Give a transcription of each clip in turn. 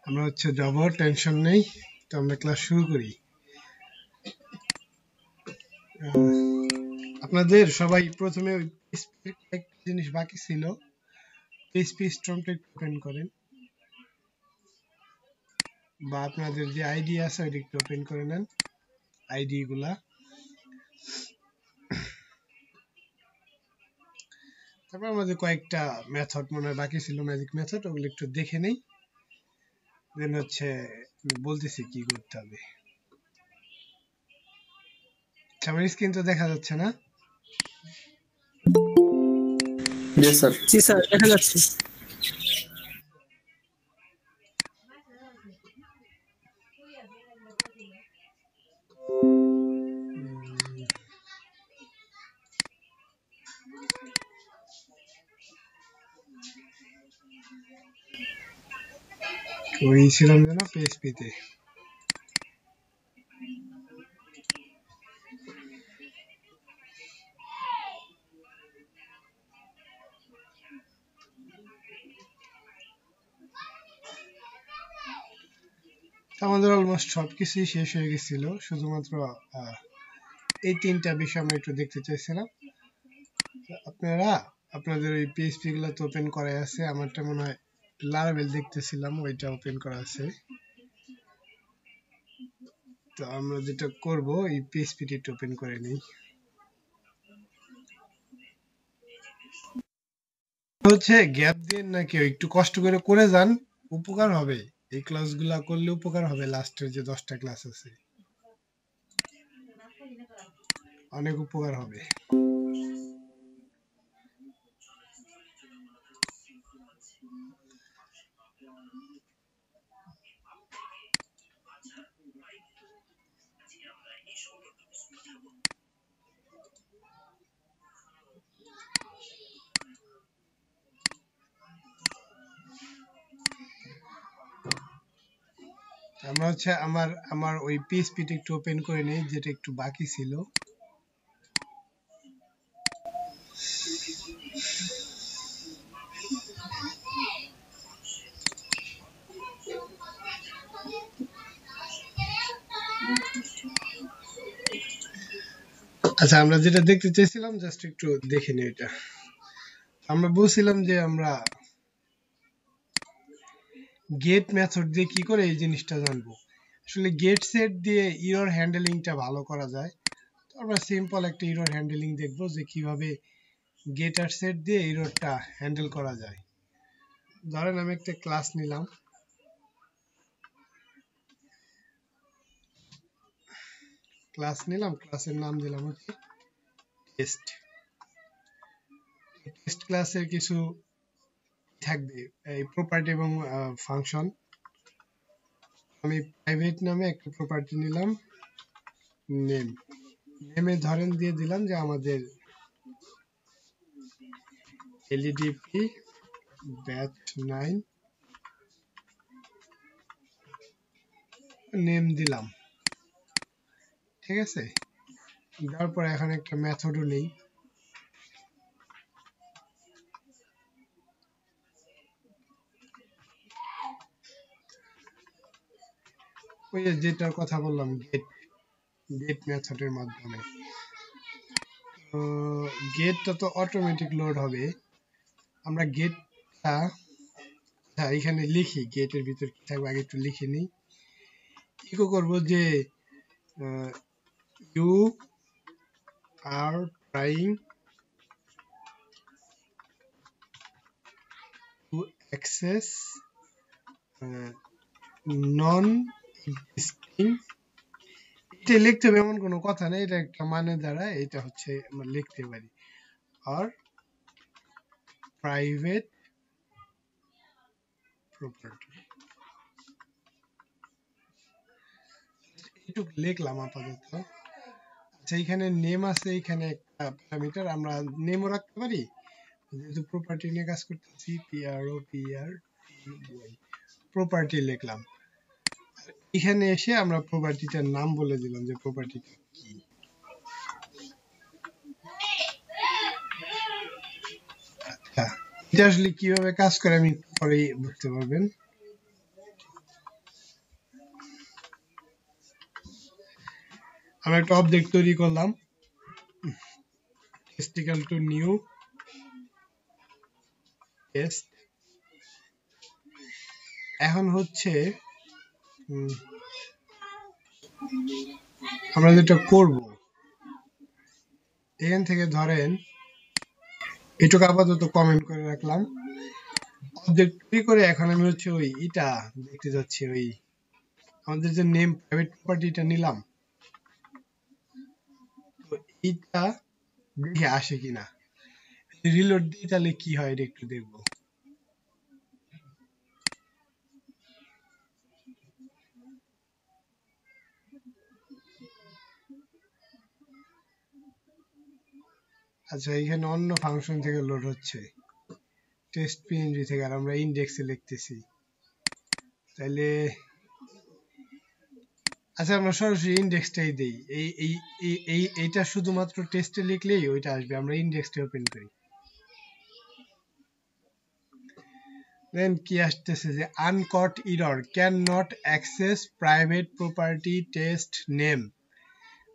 আমরা হচ্ছে যাব, টেনশন নেই। তো আমরা ক্লাস শুরু করি। আপনাদের সবাই প্রথমে একটা জিনিস বাকি ছিল, পিএইচপি স্ট্রংটা একটু ওপেন করেন, বা আপনাদের যে আইডি আছে ওইটা একটু ওপেন করে নেন, আইডি গুলা। তারপর আমাদের কয়েকটা মেথড মনে হয় বাকি ছিল, ম্যাজিক মেথড, ওগুলো একটু দেখে নেই, দেন হচ্ছে বলতেছি কি করতে হবে। আমার স্ক্রিন তো দেখা যাচ্ছে না? জি স্যার। জি স্যার, দেখা যাচ্ছে। ওই ছিলাম যেন পিএইচপি তে। আমাদের অলমোস্ট সবকিছুই শেষ হয়ে গেছিল, শুধুমাত্র এই তিনটা বিষয় আমরা একটু দেখতে চাইছিলাম। আপনারা আপনাদের ওই পিএইচপি গুলো তো ওপেন করা আছে, আমারটা মনে হয় লারাভেল দেখতেছিলাম, ওইটা ওপেন করা আছে। তো আমরা যেটা করব, এই পিএইচপি টি একটু ওপেন করে নিই। হচ্ছে গ্যাপ দিয়ে না, কেউ একটু কষ্ট করে যান, উপকার হবে। এই ক্লাসগুলা করলে উপকার হবে, লাস্টের যে 10টা ক্লাস আছে অনেক উপকার হবে। আমরা হচ্ছে আমার ওই পিএইচপি টা একটু ওপেন করে নেই, যেটা একটু বাকি ছিল। আচ্ছা, আমরা যেটা দেখতে চাইছিলাম জাস্ট একটু দেখে নিই। এটা আমরা বলছিলাম যে আমরা গেট মেথড দিয়ে কি করে এই জিনিসটা জানবো। আসলে গেট সেট দিয়ে এরর হ্যান্ডলিংটা ভালো করা যায়। তো আমরা সিম্পল একটা এরর হ্যান্ডলিং দেখবো যে কিভাবে গেট আর সেট দিয়ে এররটা হ্যান্ডেল করা যায়। ধরেন আমি একটা ক্লাস নিলাম, ক্লাসের নাম দিলাম হচ্ছে টেস্ট। টেস্ট ক্লাসের কিছু থাকবে, এই প্রপার্টি এবং ফাংশন। আমি প্রাইভেট নামে একটা প্রপার্টি নিলাম, নেম। নেমে ধরেন দিয়ে দিলাম যে আমাদের এলইডিপি ব্যাচ 9 নেম দিলাম, ঠিক আছে। দেওয়ার পরে এখন একটা মেথডও নেই, ওই যে যেটার কথা বললাম, গেট মেথডের মাধ্যমে। তো গেটটা তো অটোমেটিক লোড হবে। আমরা গেটটা এখানে লিখি, গেটের ভিতর কি থাকবে আগে একটু লিখে নিই। ইকো করব যে you are trying to access non existing. এটা লিখতে হবে এমন কোনো কথা নেই, এটা একটা মানে দ্বারা এটা হচ্ছে আমরা লিখতে পারি। আর প্রাইভেট প্রপার্টি, একটু লিখলাম আপাতত। আচ্ছা, এখানে নেম আছে, এখানে একটা প্যারামিটার, আমরা নেমও রাখতে পারি, যেহেতু প্রপার্টি নিয়ে কাজ করতেছি। প্রপার্টি লিখলাম। এখানে এসে আমরা প্রপার্টিটার নাম বলে দিলাম যে প্রপার্টিটা কি। আচ্ছা, এটা আসলে কিভাবে কাজ করে আমি পরে বুঝতে পারবেন। আমরা একটা অবজেক্ট তৈরি করলাম, test equal to new test. এখন হচ্ছে আমরা যেটা করব, এখান থেকে ধরেন এটুকু আপাতত কমেন্ট করে রাখলাম। অবজেক্ট তৈরি করে এখন আমি হচ্ছে ওই এটা দেখতে যাচ্ছি, ওই আমাদের যে নেম প্রাইভেট প্রপার্টিটা নিলাম, তো এইটা দেখে আসে কিনা, রিলোড দিই তাহলে কি হয় এটা একটু দেখবো। আচ্ছা, এখানে অন্য ফাংশন থেকে লোড হচ্ছে, টেস্ট পিএনজি থেকে, আর আমরা ইন্ডেক্সে লিখতেছি। তাহলে আচ্ছা, আমরা সরাসরি ইন্ডেক্সটাই দেই। এইটা শুধুমাত্র টেস্টে লিখলেই ওইটা আসবে। আমরা ইন্ডেক্সটা ওপেন করি, দেন কি আসতেছে যে আনকট error, can not access private property test name,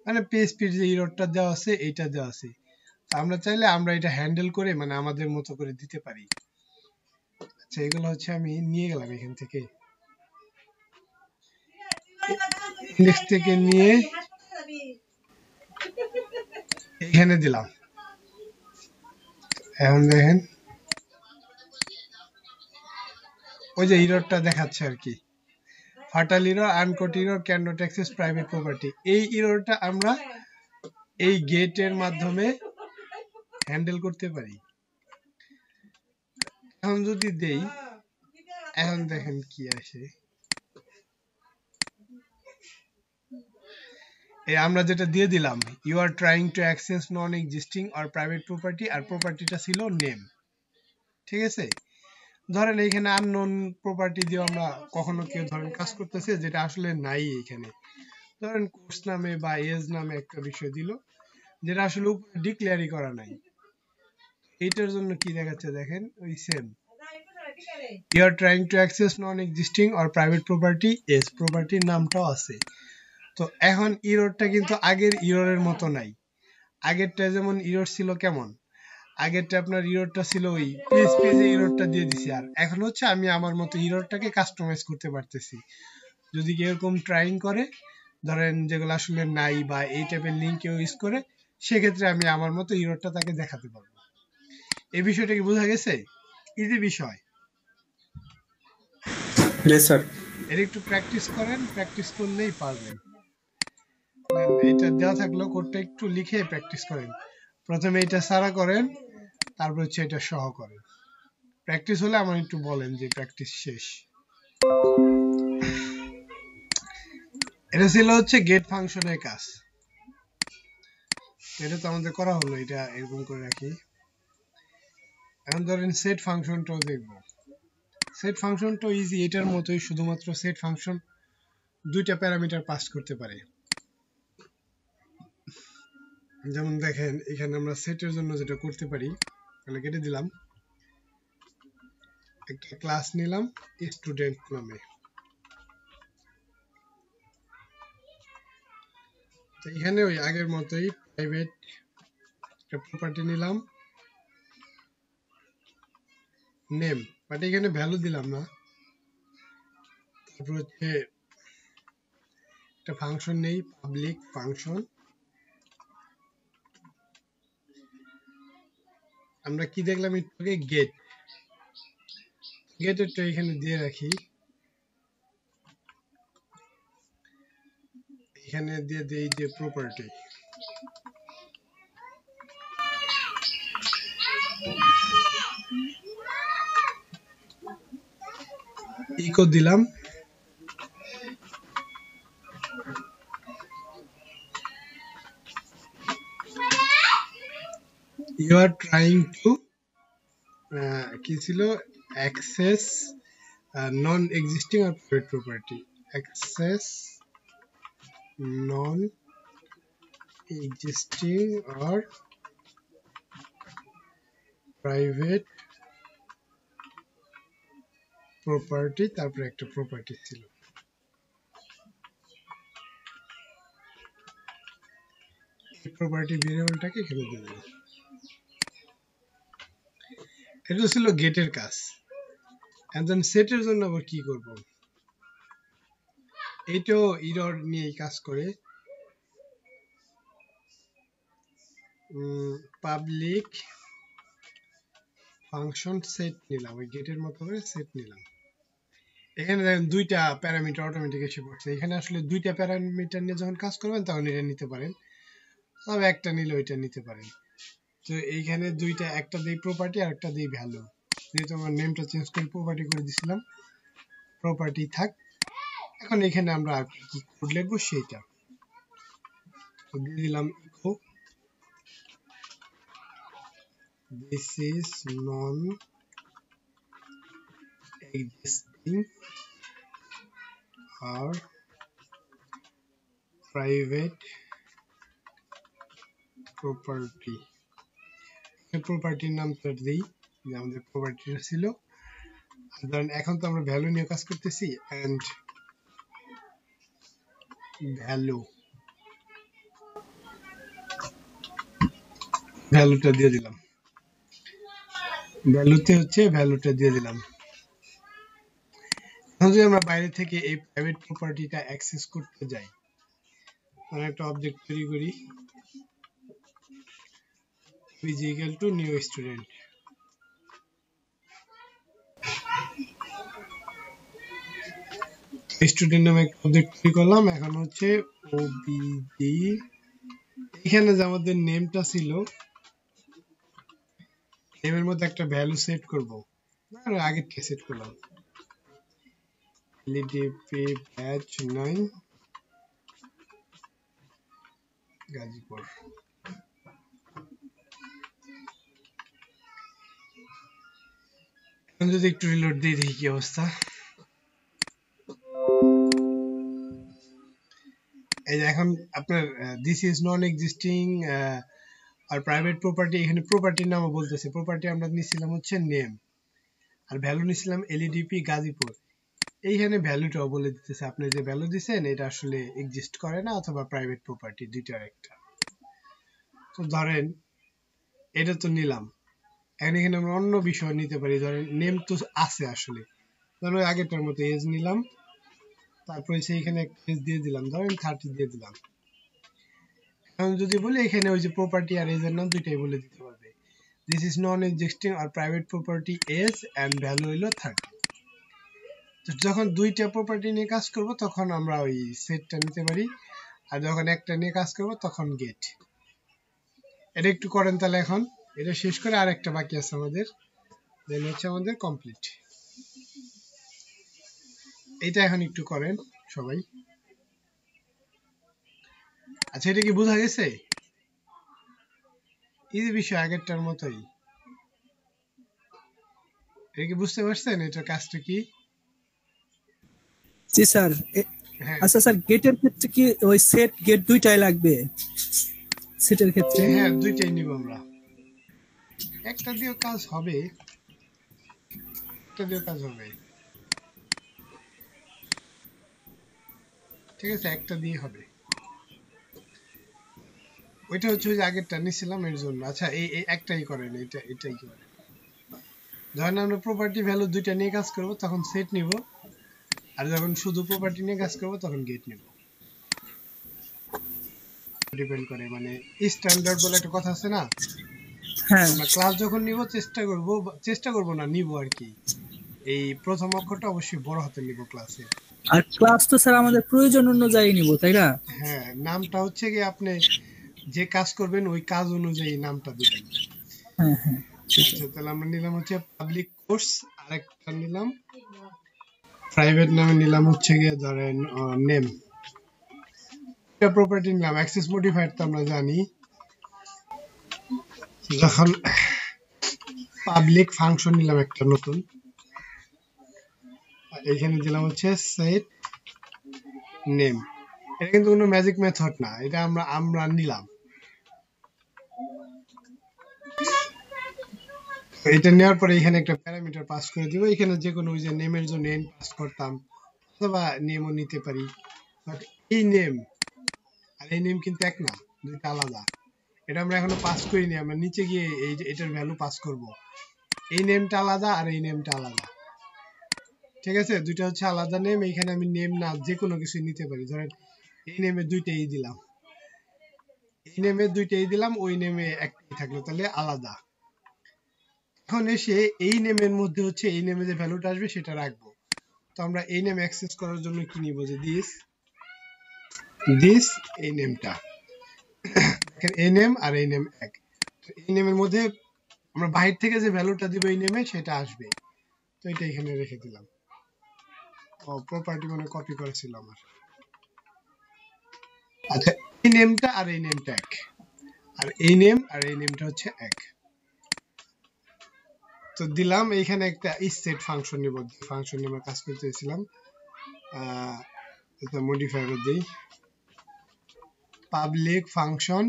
মানে পিএইচপির যে এররটা দেওয়া আছে এইটা দেওয়া আছে। আমরা চাইলে আমরা এটা হ্যান্ডেল করে মানে আমাদের মতো করে দিতে পারি। আচ্ছা, এগুলো হচ্ছে আমি নিয়ে গেলাম এখান থেকে, ইন্ডেক্স থেকে নিয়ে এখানে দিলাম। এখন দেখেন ওই যে এররটা দেখাচ্ছে আর কি, fatal error, আনকট error, can not access private property. এই এররটা আমরা এই গেটের মাধ্যমে হ্যান্ডেল করতে পারি। এখন যদি দেই, এখন দেখেন কি আসে। এই আমরা যেটা দিয়ে দিলাম, you are trying to access non existing or private property, আর প্রপার্টিটা ছিল নেম। ঠিক আছে, ধরেন এইখানে আননোন প্রপার্টি দিয়ে আমরা কখনো কেউ ধরেন কাজ করতেছে যেটা আসলে নাই, এইখানে ধরেন কোর্স নামে বা এজ নামে একটা বিষয় দিল যেটা আসলে ডিক্লেয়ারই করা নাই। এইটার জন্য কি দেখাচ্ছে দেখেন, ওই same, you are trying to access non existing or private property, as প্রপার্টির নামটাও আছে। তো এখন ইররটা কিন্তু আগের ইররের মতো নাই। আগেরটা যেমন ইরর ছিল কেমন, আগেরটা আপনার ইররটা ছিল ওই পিএইচপি যে ইররটা দিয়ে দিছি, আর এখন হচ্ছে আমি আমার মতো ইররটাকে কাস্টমাইজ করতে পারতেছি। যদি কেউ এরকম ট্রাইং করে, ধরেন যেগুলো আসলে নাই বা এই টাইপের লিঙ্ক কেউ ইউজ করে, সেক্ষেত্রে আমি আমার মতো ইররটা তাকে দেখাতে পারবো। এই বিষয়টা কি বোঝা গেছে? ইজি বিষয়। Yes, sir. এর একটু প্র্যাকটিস করেন, প্র্যাকটিস করলেই পারবেন। এটা দেওয়া থাকলেও কোডটা একটু লিখে প্র্যাকটিস করেন। প্রথমে এটা সারা করেন, তারপর হচ্ছে এটা সহ করেন। প্র্যাকটিস হলে আমার একটু বলেন যে প্র্যাকটিস শেষ। এটা ছিল হচ্ছে গেট ফাংশনের কাজ। এটা তো আমাদের করা হলো, এটা এরকম করে রাখি। এখন ধরেন সেট ফাংশনটাও দেখবো। সেট ফাংশনটাও ইজি, এটার মতোই, শুধুমাত্র সেট ফাংশন দুইটা প্যারামিটার পাস করতে পারে। যেমন দেখেন এখানে আমরা সেটের জন্য যেটা করতে পারি, তাহলে কেটে দিলাম, একটা ক্লাস নিলাম স্টুডেন্ট নামে। তো এখানে ওই আগের মতোই প্রাইভেট একটা প্রপার্টি নিলাম নেম, বাট এখানে ভ্যালু দিলাম না। তারপর হচ্ছে একটা ফাংশন নেই, পাবলিক ফাংশন। আমরা কি দেখলাম একটু আগে, গেট, গেটেরটা এখানে দিয়ে রাখি, এখানে দিয়ে দেই যে প্রপার্টি। ইকো দিলাম, ইউ আর ট্রাইং টু কি ছিল, access non existing or private property, access non existing or private property, তারপরে একটা প্রপার্টি ছিল। প্রপার্টি ভেরিয়েবলটাকে এখানে দিয়ে দেব। এটা ছিল গেটের কাজ। এখন সেটের জন্য আবার কি করব, এইটাও এরর নিয়ে কাজ করে। পাবলিক ফাংশন সেট নিলাম, ওই গেটের মতো করে সেট নিলাম। এখানে দেখেন দুইটা প্যারামিটার অটোমেটিক এসে পড়ছে। এখানে আসলে দুইটা প্যারামিটার নিয়ে যখন কাজ করবেন তখন এটা নিতে পারেন, তবে একটা নিলে ওইটা নিতে পারেন। তো এইখানে দুইটা, একটা দিই প্রপার্টি আর একটা দিই ভ্যালু। যেহেতু আমার নেমটা চেঞ্জ করে প্রপার্টি করে দিছিলাম, প্রপার্টি থাক। এখন এখানে আমরা কি কোড লিখবো সেইটা দিয়ে দিলাম echo this is non existing or private property. প্রপার্টির নামটা দিই যে আমাদের প্রপার্টিটা ছিল। ধরেন এখন তো আমরা ভ্যালু নিয়ে কাজ করতেছি, এন্ড ভ্যালুটা দিয়ে দিলাম, ভ্যালুটা দিয়ে দিলাম। এখন যদি আমরা বাইরে থেকে এই প্রাইভেট প্রপার্টিটা অ্যাক্সেস করতে যাই, আমরা একটা অবজেক্ট তৈরি করি is equal to new student। Student নামে একটা অবজেক্ট তৈরি করলাম। এখন হচ্ছে ওবিজি, এখানে যে আমাদের নেমটা ছিল, নেমের মধ্যে একটা ভ্যালু সেট করব, আগে থেকে সেট করলাম এলইডিপি ব্যাচ 9 গাজীপুর। এখন যদি একটু রিলোড দিই দেখি কি অবস্থা। এই যে এখন আপনার this is non existing or private property, এখানে প্রপার্টির নামও বলতেছে। প্রপার্টি আমরা নিছিলাম হচ্ছে নেম, আর ভ্যালু নিছিলাম এলইডিপি গাজীপুর। এইখানে ভ্যালুটাও বলে দিতেছে আপনি যে ভ্যালু দিছেন এটা আসলে এক্সিস্ট করে না, অথবা প্রাইভেট প্রপার্টি, দুইটার একটা। তো ধরেন এটা তো নিলাম, এখন এখানে আমরা অন্য বিষয় নিতে পারি। ধরেন নেম তো আছে আসলে, ধরেন ওই আগেরটার মতো এজ নিলাম, তারপরে সেইখানে একটা এজ দিয়ে দিলাম, ধরেন 30 দিয়ে দিলাম। এখন যদি বলি এখানে ওই যে প্রপার্টি আর এজের নাম দুইটাই বলে দিতে পারবে। This is non existing or private property as and value হইলো 30। তো যখন দুইটা প্রপার্টি নিয়ে কাজ করব তখন আমরা ওই সেটটা নিতে পারি, আর যখন একটা নিয়ে কাজ করব তখন গেট। এটা একটু করেন তাহলে। এখন এটা শেষ করে আরেকটা বাকি আছে আমাদের, দেন হচ্ছে আমাদের কমপ্লিট। এটা এখন একটু করেন সবাই। আচ্ছা, এটা কি বোঝা গেছে? এই বিষয় আগেরটার মতোই, এটা কি বুঝতে পারছেন এটার কাজটা কি? জি স্যার। হ্যাঁ আচ্ছা স্যার, গেটের ক্ষেত্রে কি ওই সেট গেট দুইটাই লাগবে? সেটের ক্ষেত্রে হ্যাঁ, দুইটাই নিব আমরা। একটা দিয়েও কাজ হবে, একটা দিয়েও কাজ হবে, ঠিক আছে, একটা দিয়ে হবে। ওইটা হচ্ছে ওই যে আগেরটা নিছিলাম এর জন্য। আচ্ছা, এই একটাই করেন, এটাই করেন। যখন আমরা প্রপার্টি ভ্যালু দুইটা নিয়ে কাজ করব তখন সেট নিব, আর যখন শুধু প্রপার্টি নিয়ে কাজ করব তখন গেট নিব। ডিপেন্ড করে, মানে স্ট্যান্ডার্ড বলে একটা কথা আছে না, হ্যাঁ, আমরা ক্লাস যখন নিব চেষ্টা করব না নিব আর কি, এই প্রথম অক্ষরটা অবশ্যই বড় হাতে নিব ক্লাসে। আর ক্লাস তো স্যার আমাদের প্রয়োজন অনুযায়ী নিব, তাই না? হ্যাঁ, নামটা হচ্ছে কি আপনি যে কাজ করবেন ওই কাজ অনুযায়ী নামটা দিবেন। হ্যাঁ হ্যাঁ, আচ্ছা, তাহলে আমরা নিলাম হচ্ছে পাবলিক কোর্স, আরেকটা নিলাম প্রাইভেট নামে নিলাম হচ্ছে গিয়ে ধরেন নেম। এটা প্রপার্টি নিলাম, অ্যাক্সেস মডিফায়ার তো আমরা জানি। যখন পাবলিক ফাংশন নিলাম একটা নতুন, এখানে দিলাম হচ্ছে সেট নেম। এটা কিন্তু কোনো ম্যাজিক মেথড না, এটা আমরা নিলাম। এটা নেওয়ার পরে এখানে একটা প্যারামিটার পাস করে দিব। এখানে যে কোনো ওই যে নেমের জন্য এন পাস করতাম, অথবা নেমও নিতে পারি। বাট এই নেম আর এই নেম কিন্তু এক না, দুইটা আলাদা। এটা আমরা এখনো পাস করিনি, আমরা নিচে গিয়ে এই যে এটার ভ্যালু পাস করব। এই নেমটা আলাদা আর এই নেমটা আলাদা, ঠিক আছে? দুইটা হচ্ছে আলাদা নেম। এইখানে আমি নেম না যে কোনো কিছু নিতে পারি। ধরেন এই নেমে দুইটাই দিলাম, এই নেমে দুইটাই দিলাম, ওই নেমে একটাই থাকলো, তাহলে আলাদা। এখন এসে এই নেমের মধ্যে হচ্ছে এই নেমে যে ভ্যালুটা আসবে সেটা রাখবো। তো আমরা এই নেম অ্যাক্সেস করার জন্য কি নিব, যে দিস এই নেমটা, দেখেন এই নেম আর এই নেম এক। এই নেমের মধ্যে আমরা বাহির থেকে যে ভ্যালুটা দিব এই নেমে সেটা আসবে। তো এটা এখানে রেখে দিলাম। প্রপার্টি মানে কপি করেছিল আমার। আচ্ছা, এই নেমটা আর এই নেমটা এক, আর এই নেম আর এই নেমটা হচ্ছে এক। তো দিলাম এইখানে একটা ইসেট ফাংশন নিব, ফাংশন নিয়ে আমরা কাজ করতেছিলাম। এটা মডিফায়ার দেই, পাবলিক ফাংশন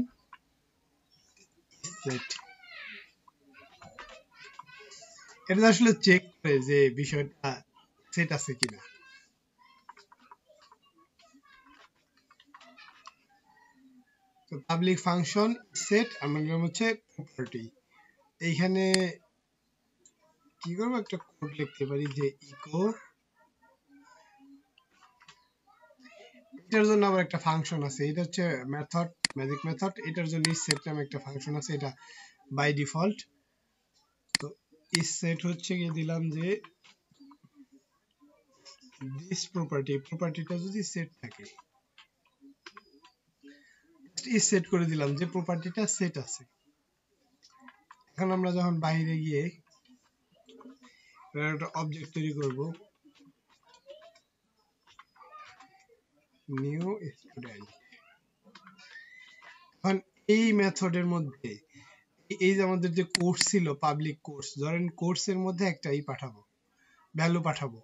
সেট। এটা আসলে চেক করে যে বিষয়টা সেট আছে কিনা। তো পাবলিক ফাংশন সেট আমরা নিলাম হচ্ছে প্রপার্টি। এইখানে কি করবো, একটা কোড লিখতে পারি যে ইকো, এটার জন্য আবার একটা ফাংশন আছে, এটা হচ্ছে মেথড, ম্যাজিক মেথড। এটার জন্য ইসেট নামে একটা ফাংশন আছে, এটা বাই ডিফল্ট। তো ইসেট হচ্ছে গিয়ে দিলাম যে দিস প্রপার্টিটা যদি সেট থাকে, সেট করে দিলাম যে প্রপার্টিটা সেট আছে। এখন আমরা যখন বাইরে গিয়ে একটা অবজেক্ট তৈরি করব, নিউ স্টুডেন্ট। এখন এই মেথডের মধ্যে এই যে আমাদের যে কোর্স ছিল, পাবলিক কোর্স, ধরেন কোর্সের মধ্যে একটা পাঠাবো, ভ্যালু পাঠাবো।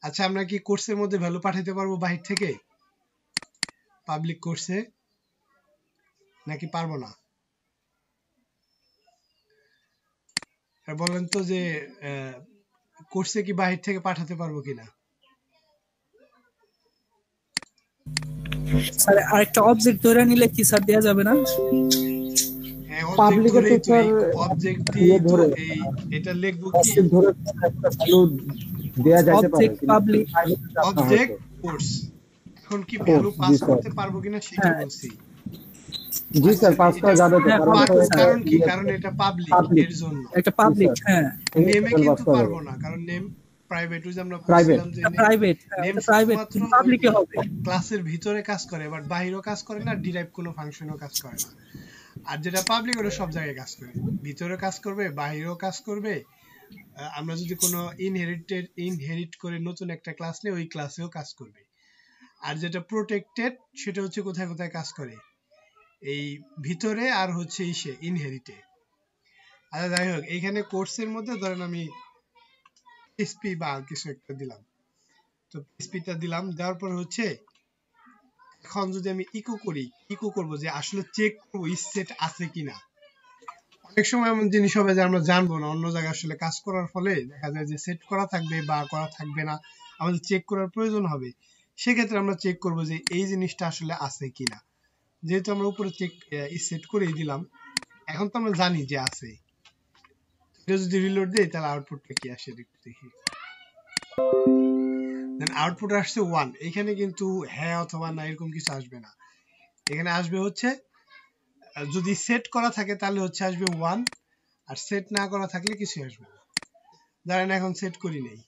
আচ্ছা, আমরা কি কোর্সের মধ্যে ভ্যালু পাঠাতে পারবো বাহির থেকে পাবলিক কোর্সে, নাকি পারবো না? বলেন তো যে কোর্সে কি বাহির থেকে পাঠাতে পারবো কিনা? স্যার আরেকটা অবজেক্ট ধরে নিলে কি স্যার দেয়া যাবে না? হ্যাঁ, অবজেক্ট ধরেই তো, এই অবজেক্ট দিয়ে তো এই এটা লিখবো কি, ধরে একটা ভ্যালু দেয়া যাইতে পারে, অবজেক্ট পাবলিক অবজেক্ট কোর্স। এখন কি ভ্যালু পাস করতে পারবো কিনা সেটা বলছি। জি স্যার, পাস করা যাবে তো, কারণ কি, কারণ এটা পাবলিক, এর জন্য একটা পাবলিক। হ্যাঁ, নেমে কিন্তু পারবো না, কারণ নেম প্রাইভেট। ওই যে আমরা প্রাইভেট, বলছিলাম যে প্রাইভেট, নেম প্রাইভেট শুধুমাত্র পাবলিকে হবে। ক্লাসের ভিতরে কাজ করে, বাট বাইরেও কাজ করে না, ডিরাইভ কোনো ফাংশনও কাজ করে না। আর যেটা পাবলিক ওটা সব জায়গায় কাজ করে, ভিতরে কাজ করবে, বাইরেও কাজ করবে। আমরা যদি কোনো ইনহেরিট করে নতুন একটা ক্লাস নিই, ওই ক্লাসেও কাজ করবে। আর যেটা প্রোটেক্টেড সেটা হচ্ছে কোথায় কোথায় কাজ করে, এই ভিতরে আর হচ্ছে ইনহেরিটে। আচ্ছা, যাই হোক, এইখানে কোর্সের মধ্যে ধরেন আমি পিএইচপি বা কিছু একটা দিলাম। তো পিএইচপিটা দিলাম, দেওয়ার পর হচ্ছে এখন যদি আমি ইকো করি, ইকো করব যে আসলে চেক করবো সেট আছে কিনা। অনেক সময় এমন জিনিস হবে যে আমরা জানবো না, অন্য জায়গায় আসলে কাজ করার ফলে দেখা যায় যে সেট করা থাকবে বা করা থাকবে না, আমাদের চেক করার প্রয়োজন হবে। সেক্ষেত্রে আমরা চেক করব যে এই জিনিসটা আসলে আছে কিনা। যেহেতু আমরা উপরে চেক সেট করেই দিলাম, এখন তো আমরা জানি যে আছে। এটা যদি রিলোড দেই তাহলে আউটপুটটা কি আসে দেখি। দেন আউটপুট আসছে 1। এখানে কিন্তু হ্যাঁ অথবা না এরকম কিছু আসবে না, এখানে আসবে হচ্ছে যদি সেট করা থাকে তাহলে হচ্ছে আসবে 1, আর সেট না করা থাকলে কিছু আসবে না। ধরেন এখন সেট করি নেই,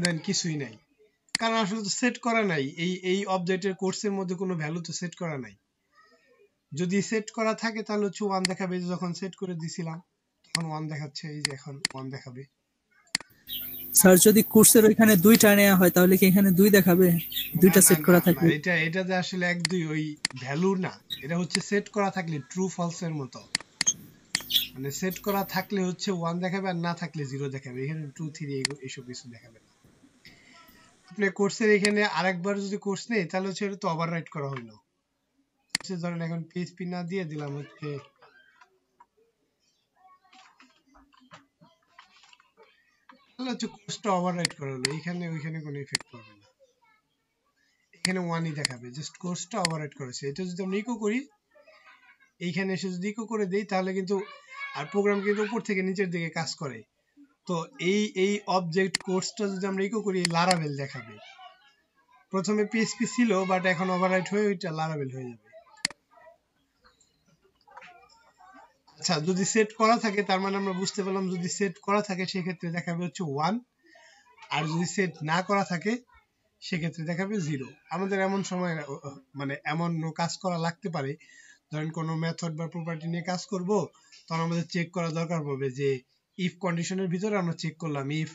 দেন কিছুই নাই, কারণ আসলে তো সেট করা নাই। এই অবজেক্টের কোর্সের মধ্যে কোনো ভ্যালু তো সেট করা নাই। যদি সেট করা থাকে তাহলে হচ্ছে 1 দেখাবে, যখন সেট করে দিছিলাম তখন 1 দেখাচ্ছে, এই যে এখন 1 দেখাবে। স্যার যদি কোর্সের ওইখানে 2টা নেওয়া হয় তাহলে কি এখানে 2 দেখাবে? 2টা সেট করা থাকবে। এটা যে আসলে 1 2 ওই ভ্যালু না, এটা হচ্ছে সেট করা থাকলে ট্রু ফলস এর মতো। মানে সেট করা থাকলে হচ্ছে 1 দেখাবে, আর না থাকলে 0 দেখাবে। এখানে 2 3 এইসব কিছু দেখাবে না। আপনি কোর্সের এখানে আরেকবার যদি কোর্স নেই তাহলে হচ্ছে এটা তো ওভাররাইট করা হলো। ধরেন এখন পিএইচপি না দিয়ে দিলাম হচ্ছে তাহলে হচ্ছে কোর্সটা ওভাররাইট করা হলো, এখানে ওইখানে কোনো ইফেক্ট পড়বে না, এখানে 1ই দেখাবে, জাস্ট কোর্সটা ওভাররাইট করেছে। এটা যদি আমরা ইকো করি, এইখানে এসে যদি ইকো করে দেই তাহলে কিন্তু আর প্রোগ্রাম কিন্তু উপর থেকে নিচের দিকে কাজ করে। তো এই অবজেক্ট কোর্সটা যদি আমরা ইকো করি লারাভেল দেখাবে। প্রথমে পিএইচপি ছিল বাট এখন ওভাররাইট হয়ে ওইটা লারাভেল হয়ে যাবে। আচ্ছা, যদি সেট করা থাকে তার মানে আমরা বুঝতে পারলাম, যদি সেট করা থাকে সেক্ষেত্রে দেখাবে হচ্ছে 1, আর যদি সেট না করা থাকে সেক্ষেত্রে দেখাবে 0। আমাদের এমন সময় মানে এমন কাজ করা লাগতে পারে, ধরেন কোনো মেথড বা প্রপার্টি নিয়ে কাজ করব, তখন আমাদের চেক করা দরকার পড়বে যে ইফ কন্ডিশনের ভিতরে আমরা চেক করলাম if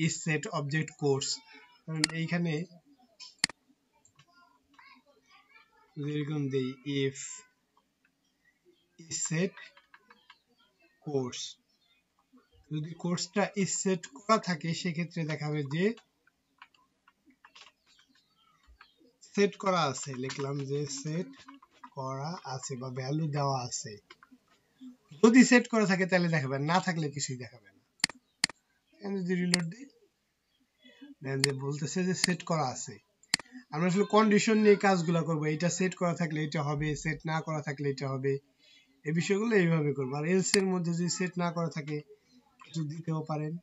is set object course, কারণ এইখানে এরকম দেই ইফ ইজ সেট কোর্স, যদি কোর্সটা ইজ সেট করা থাকে সেক্ষেত্রে দেখাবে যে সেট করা আছে, লিখলাম যে সেট করা আছে বা ভ্যালু দেওয়া আছে। যদি সেট করা থাকে তাহলে দেখাবে, না থাকলে কিছুই দেখাবে না। যদি রিলোড দিই, দেন যে বলতেছে যে সেট করা আছে। আমরা আসলে কন্ডিশন নিয়ে কাজগুলো করব, এটা সেট করা থাকলে এটা হবে, সেট না করা থাকলে এটা হবে, এই বিষয়গুলো এইভাবে করব। আর এলস এর মধ্যে যদি সেট না করা থাকে কিছু দিতেও পারেন।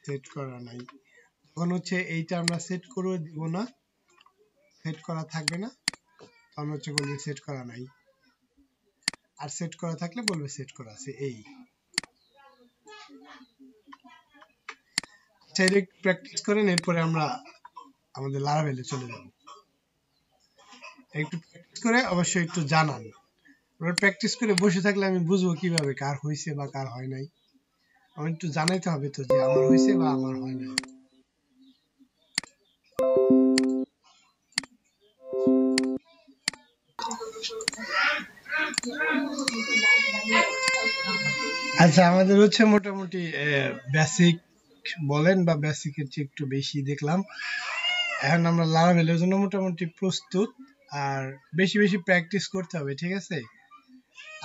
সেট করা নাই, তখন হচ্ছে এইটা আমরা সেট করে দিব না, সেট করা থাকবে না, তখন হচ্ছে বলবে সেট করা নাই, আর সেট করা থাকলে বলবে সেট করা আছে। এই চাইলে প্র্যাকটিস করেন, এরপরে আমরা আমাদের লারাভেলে চলে যাব। একটু প্র্যাকটিস করে অবশ্যই একটু জানান, প্র্যাকটিস করে বসে থাকলে আমি বুঝবো কিভাবে কার হয়েছে বা কার হয় নাই। আমার একটু জানাইতে হবে তো যে আমার হয়েছে বা আমার হয় নাই। আচ্ছা, আমাদের হচ্ছে মোটামুটি বেসিক বলেন বা বেসিকের চেয়ে একটু বেশি দেখলাম। এখন আমরা লারাভেলের জন্য মোটামুটি প্রস্তুত, আর বেশি বেশি প্র্যাকটিস করতে হবে, ঠিক আছে?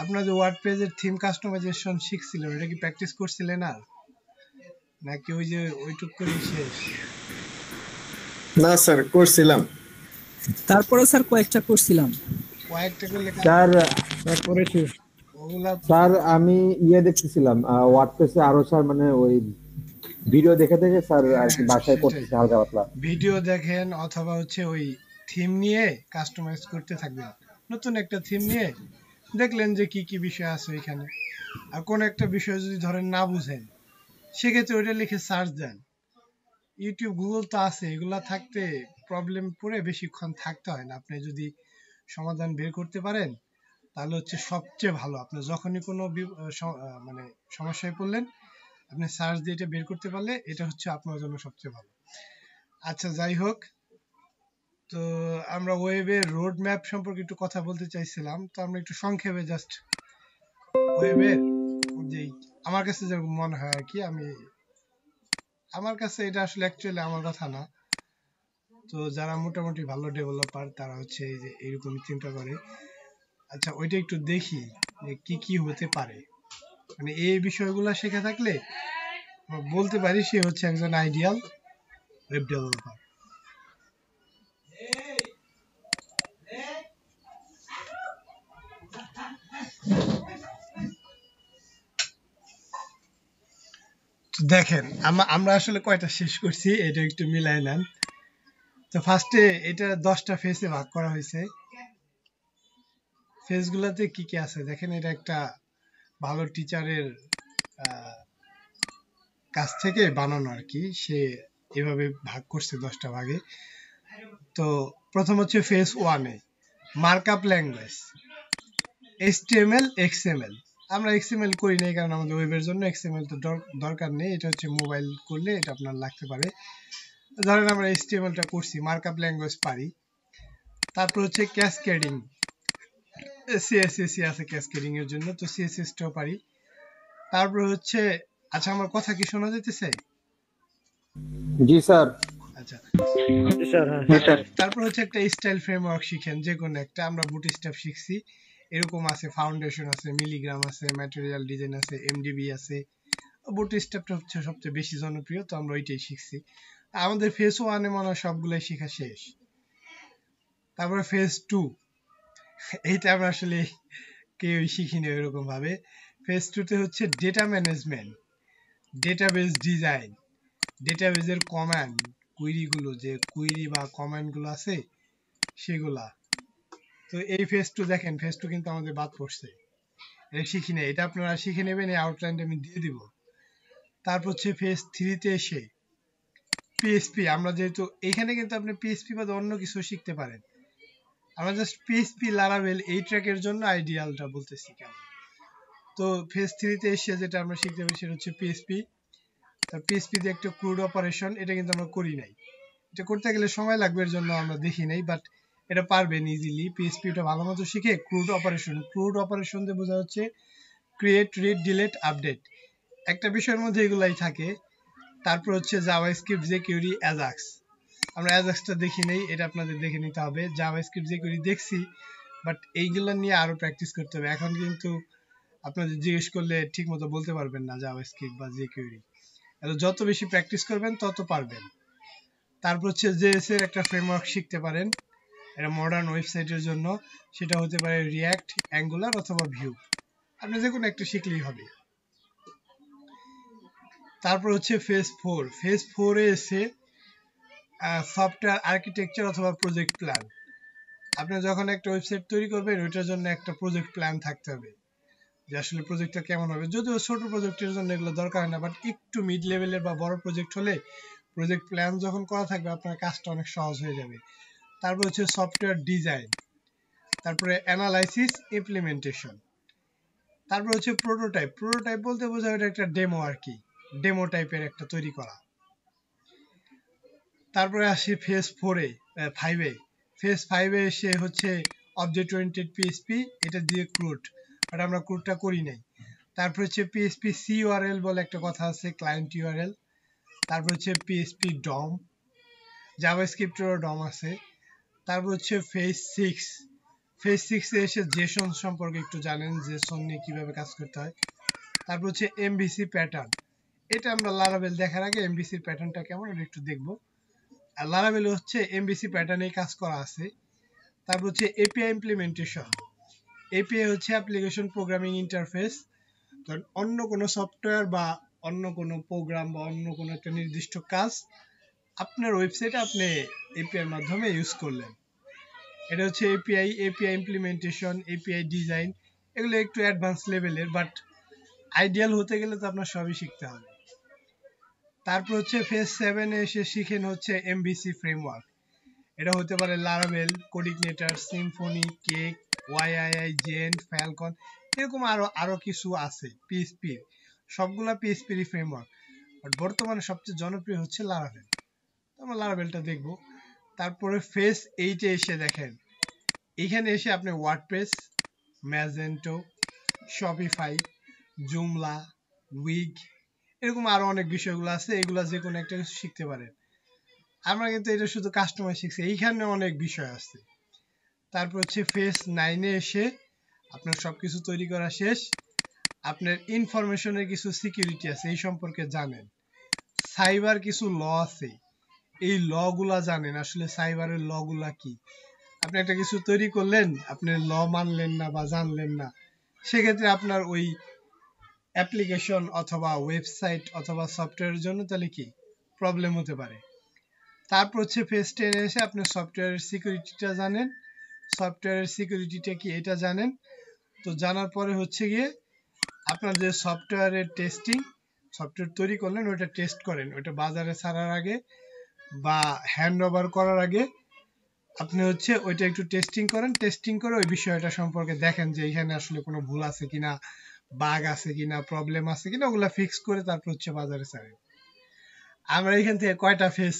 আপনার যে ওয়ার্ডপ্রেসের থিম কাস্টমাইজেশন শিখছিলেন ওটা কি প্র্যাকটিস করছিলেন আর, নাকি ওই যে ওইটুক করে শেষ? না স্যার, করছিলাম। তারপরে স্যার কয়েকটা করছিলাম। কয়েকটা করলে স্যার করেছি ওগুলা। স্যার আমি দেখতেছিলাম ওয়ার্ডপ্রেসে আরো স্যার মানে ওই ভিডিও দেখে দেখে স্যার আর কি বাসায় করতেছি হালকা পাতলা। ভিডিও দেখেন অথবা হচ্ছে ওই থিম নিয়ে কাস্টমাইজ করতে থাকবেন। নতুন একটা থিম নিয়ে দেখলেন যে কি কি বিষয় আছে এখানে, আর কোন একটা বিষয় যদি ধরেন না বুঝেন সেক্ষেত্রে ওইটা লিখে সার্চ দেন। ইউটিউব গুগল তো আছে, এগুলা থাকতে প্রবলেম পড়ে বেশিক্ষণ থাকতে হয় না। আপনি যদি সমাধান বের করতে পারেন তাহলে হচ্ছে সবচেয়ে ভালো। আপনি যখনই কোনো মানে সমস্যায় পড়লেন আপনি সার্চ দিয়ে এটা বের করতে পারলে এটা হচ্ছে আপনার জন্য সবচেয়ে ভালো। আচ্ছা, যাই হোক, তো আমরা ওয়েবের রোড ম্যাপ সম্পর্কে একটু কথা বলতে চাইছিলাম। তো আমরা একটু সংক্ষেপে জাস্ট ওয়েবের যে আমার কাছে যেরকম মনে হয় আর কি, আমার কাছে এটা আসলে অ্যাকচুয়ালি আমার কথা না, তো যারা মোটামুটি ভালো ডেভেলপার তারা হচ্ছে এই যে এরকম চিন্তা করে। আচ্ছা, ওইটা একটু দেখি যে কি কি হতে পারে, মানে এই বিষয়গুলো শেখা থাকলে আমরা বলতে পারি সে হচ্ছে একজন আইডিয়াল ওয়েব ডেভেলপার। দেখেন আমরা আসলে কয়টা শেষ করছি এটা একটু মিলাই নেন। তো ফার্স্টে এটা 10টা ফেজে ভাগ করা হয়েছে। ফেজ গুলাতে কি কি আছে দেখেন, এটা একটা ভালো টিচারের কাছ থেকে বানানো আর কি, সে এভাবে ভাগ করছে 10টা ভাগে। তো প্রথম হচ্ছে ফেজ 1-এ মার্কআপ ল্যাঙ্গুয়েজ HTML XML। আমরা XML করি নাই কারণ আমাদের ওয়েবের জন্য XML তো দরকার নেই, এটা হচ্ছে মোবাইল করলে এটা আপনার লাগতে পারে। ধরেন আমরা HTML টা করছি, মার্কআপ ল্যাঙ্গুয়েজ পারি। তারপর হচ্ছে ক্যাসকেডিং, CSS আছে ক্যাসকেডিং এর জন্য, তো CSS টাও পারি। তারপর হচ্ছে, আচ্ছা আমার কথা কি শোনা যাইতেছে? জি স্যার। আচ্ছা, তারপর হচ্ছে একটা স্টাইল ফ্রেমওয়ার্ক শিখেন, যে কোনো একটা। আমরা বুটস্ট্র্যাপ শিখছি, এরকম আছে ফাউন্ডেশন আছে, মিলিগ্রাম আছে, ম্যাটেরিয়াল ডিজাইন আছে, এমডিবি আছে। বুটস্ট্র্যাপটা হচ্ছে সবচেয়ে বেশি জনপ্রিয়, তো আমরা ওইটাই শিখছি। আমাদের ফেজ 1 মনে হয় সবগুলাই শেখা শেষ। তারপরে ফেজ 2, এইটা আমরা আসলে কেউই শিখিনি ওইরকম ভাবে। ফেজ 2 তে হচ্ছে ডেটা ম্যানেজমেন্ট, ডেটাবেস ডিজাইন, ডেটাবেসের কমান্ড, কুইরি গুলো, যে কুইরি বা কমান্ড গুলো আছে সেগুলা। তো এই ফেজ 2 দেখেন, ফেজ 2 কিন্তু আমাদের বাদ পড়ছে, এটা শিখি না। এটা আপনারা শিখে নেবেন, এই আউটলাইনটা আমি দিয়ে দিব। তারপর হচ্ছে ফেজ 3 তে এসে পিএইচপি, আমরা যেহেতু এখানে কিন্তু আপনি পিএইচপি বাদে অন্য কিছু শিখতে পারেন। আমরা জাস্ট পিএইচপি লারাভেল এই ট্র্যাকের জন্য আইডিয়ালটা বলতেছি কেন। তো ফেজ 3 তে এসে যেটা আমরা শিখতে পারি সেটা হচ্ছে পিএইচপি। তার পিএইচপি দিয়ে একটা ক্রুড অপারেশন, এটা কিন্তু আমরা করি নাই। এটা করতে গেলে সময় লাগবে, এর জন্য আমরা দেখি নাই, বাট এটা পারবেন ইজিলি। পিএইচপিটা ভালো মতো শিখে ক্রুড অপারেশন, ক্রুড অপারেশন দিয়ে বোঝা হচ্ছে ক্রিয়েট, রিড, ডিলিট, আপডেট, একটা বিষয়ের মধ্যে এগুলাই থাকে। তারপর হচ্ছে জাভাস্ক্রিপ্ট, জেকিউরি, অ্যাজাক্স। আমরা অ্যাজাক্সটা দেখি নেই, এটা আপনাদের দেখে নিতে হবে। জাভাস্ক্রিপ্ট, জেকিউরি দেখছি, বাট এইগুলো নিয়ে আরো প্র্যাকটিস করতে হবে। এখন কিন্তু আপনাদের জিজ্ঞেস করলে ঠিক মতো বলতে পারবেন না জাভাস্ক্রিপ্ট বা জেকিউরি। যত বেশি প্র্যাকটিস করবেন তত পারবেন। তারপর হচ্ছে জেএস এর একটা ফ্রেমওয়ার্ক শিখতে পারেন, এটা মডার্ন ওয়েবসাইটের জন্য। সেটা হতে পারে রিয়াক্ট, অ্যাঙ্গুলার অথবা ভিউ, আপনি যে কোনো একটা শিখলেই হবে। তারপর হচ্ছে ফেজ 4, ফেজ 4 এ এসে সফটওয়্যার আর্কিটেকচার অথবা প্রজেক্ট প্ল্যান। আপনি যখন একটা ওয়েবসাইট তৈরি করবেন, ওইটার জন্য একটা প্রজেক্ট প্ল্যান থাকতে হবে, যে আসলে প্রজেক্টটা কেমন হবে। যদিও ছোট প্রজেক্টের জন্য এগুলো দরকার হয় না, বাট একটু মিড লেভেলের বা বড় প্রজেক্ট হলে প্রজেক্ট প্ল্যান যখন করা থাকবে, আপনার কাজটা অনেক সহজ হয়ে যাবে। তারপর হচ্ছে সফটওয়্যার ডিজাইন, তারপরে অ্যানালাইসিস, ইমপ্লিমেন্টেশন। তারপর হচ্ছে প্রোটোটাইপ, প্রোটোটাইপ বলতে বোঝায় এটা একটা ডেমো আর কি, ডেমো টাইপের একটা তৈরি করা। তারপরে আসি ফেজ 5 এ। ফেজ 5 এ এসে হচ্ছে অবজেক্ট ওরিয়েন্টেড পিএইচপি, এটা দিয়ে ক্রুড, বাট আমরা ক্রুডটা করি নাই। তারপর হচ্ছে পিএইচপি সিইউআরএল বলে একটা কথা আছে, ক্লায়েন্ট ইউআরএল। তারপর হচ্ছে পিএইচপি ডম, জাভাস্ক্রিপ্টেরও ডম আছে। তারপর হচ্ছে ফেজ 6, ফেজ 6 এ এসে জেসন সম্পর্কে একটু জানেন, জেসন নিয়ে কিভাবে কাজ করতে হয়। তারপর হচ্ছে এমভিসি প্যাটার্ন, এটা আমরা লারাভেল দেখার আগে এমভিসির প্যাটার্নটা কেমন এটা একটু দেখবো। আর লারাভেল হচ্ছে এমভিসি প্যাটার্নে কাজ করা আছে। তারপর হচ্ছে এপিআই ইমপ্লিমেন্টেশন, এপিআই হচ্ছে অ্যাপ্লিকেশন প্রোগ্রামিং ইন্টারফেস। কারণ অন্য কোনো সফটওয়্যার বা অন্য কোনো প্রোগ্রাম বা অন্য কোনো একটা নির্দিষ্ট কাজ আপনার ওয়েবসাইটে আপনি এপিআই এর মাধ্যমে ইউজ করলেন, এটা হচ্ছে API. API implementation, API design, এগুলো একটু অ্যাডভান্স লেভেলের, বাট আইডিয়াল হতে গেলে তো আপনার সবই শিখতে হবে। তারপর হচ্ছে ফেজ 7 এ এসে শিখেন হচ্ছে এমভিসি ফ্রেমওয়ার্ক, এটা হতে পারে Laravel, CodeIgniter, Symfony, Cake, Y I I, Zend, Phalcon, এরকম আরো কিছু আছে পিএইচপি, সবগুলা পিএইচপির ফ্রেমওয়ার্ক, বাট বর্তমানে সবচেয়ে জনপ্রিয় হচ্ছে লারাভেল। আমরা লারাভেলটা দেখব। তারপরে ফেজ 8 এ এসে দেখেন, এখানে এসে আপনি ওয়ার্ডপ্রেস, ম্যাজেন্টো, শপিফাই, জুমলা, উইগ, এরকম আরো অনেক বিষয়গুলো আছে, এগুলা যে কোনো একটা কিছু শিখতে পারেন। আমরা কিন্তু এটা শুধু কাস্টমার শিখছি, এইখানে অনেক বিষয় আছে। তারপর হচ্ছে ফেজ 9 এ এসে আপনার সবকিছু তৈরি করা শেষ, আপনার ইনফরমেশনের কিছু সিকিউরিটি আছে, এই সম্পর্কে জানেন। সাইবার কিছু ল আছে, এই ল গুলা জানেন, আসলে সাইবারের ল গুলা কি। আপনি একটা কিছু তৈরি করলেন, আপনি ল মানলেন না বা জানলেন না, সেক্ষেত্রে আপনার ওই অ্যাপ্লিকেশন অথবা ওয়েবসাইট অথবা সফটওয়্যারের জন্য তাহলে কি প্রবলেম হতে পারে। তারপর হচ্ছে ফেজ 10 এসে আপনি সফটওয়্যারের সিকিউরিটিটা জানেন, সফটওয়্যারের সিকিউরিটিটা কি এটা জানেন। তো জানার পরে হচ্ছে গিয়ে আপনার যে সফটওয়্যারের টেস্টিং, সফটওয়্যার তৈরি করলেন ওটা টেস্ট করেন, ওটা বাজারে ছাড়ার আগে বা হ্যান্ড ওভার করার আগে আপনি হচ্ছে ওইটা একটু টেস্টিং করেন, টেস্টিং করে ওই বিষয়টা সম্পর্কে দেখেন যে এখানে আসলে কোনো ভুল আছে কিনা, বাগ আছে কিনা, প্রবলেম আছে কিনা, ওগুলা ফিক্স করে তারপর হচ্ছে বাজারে ছাড়েন। আমরা এখান থেকে কয়টা ফেজ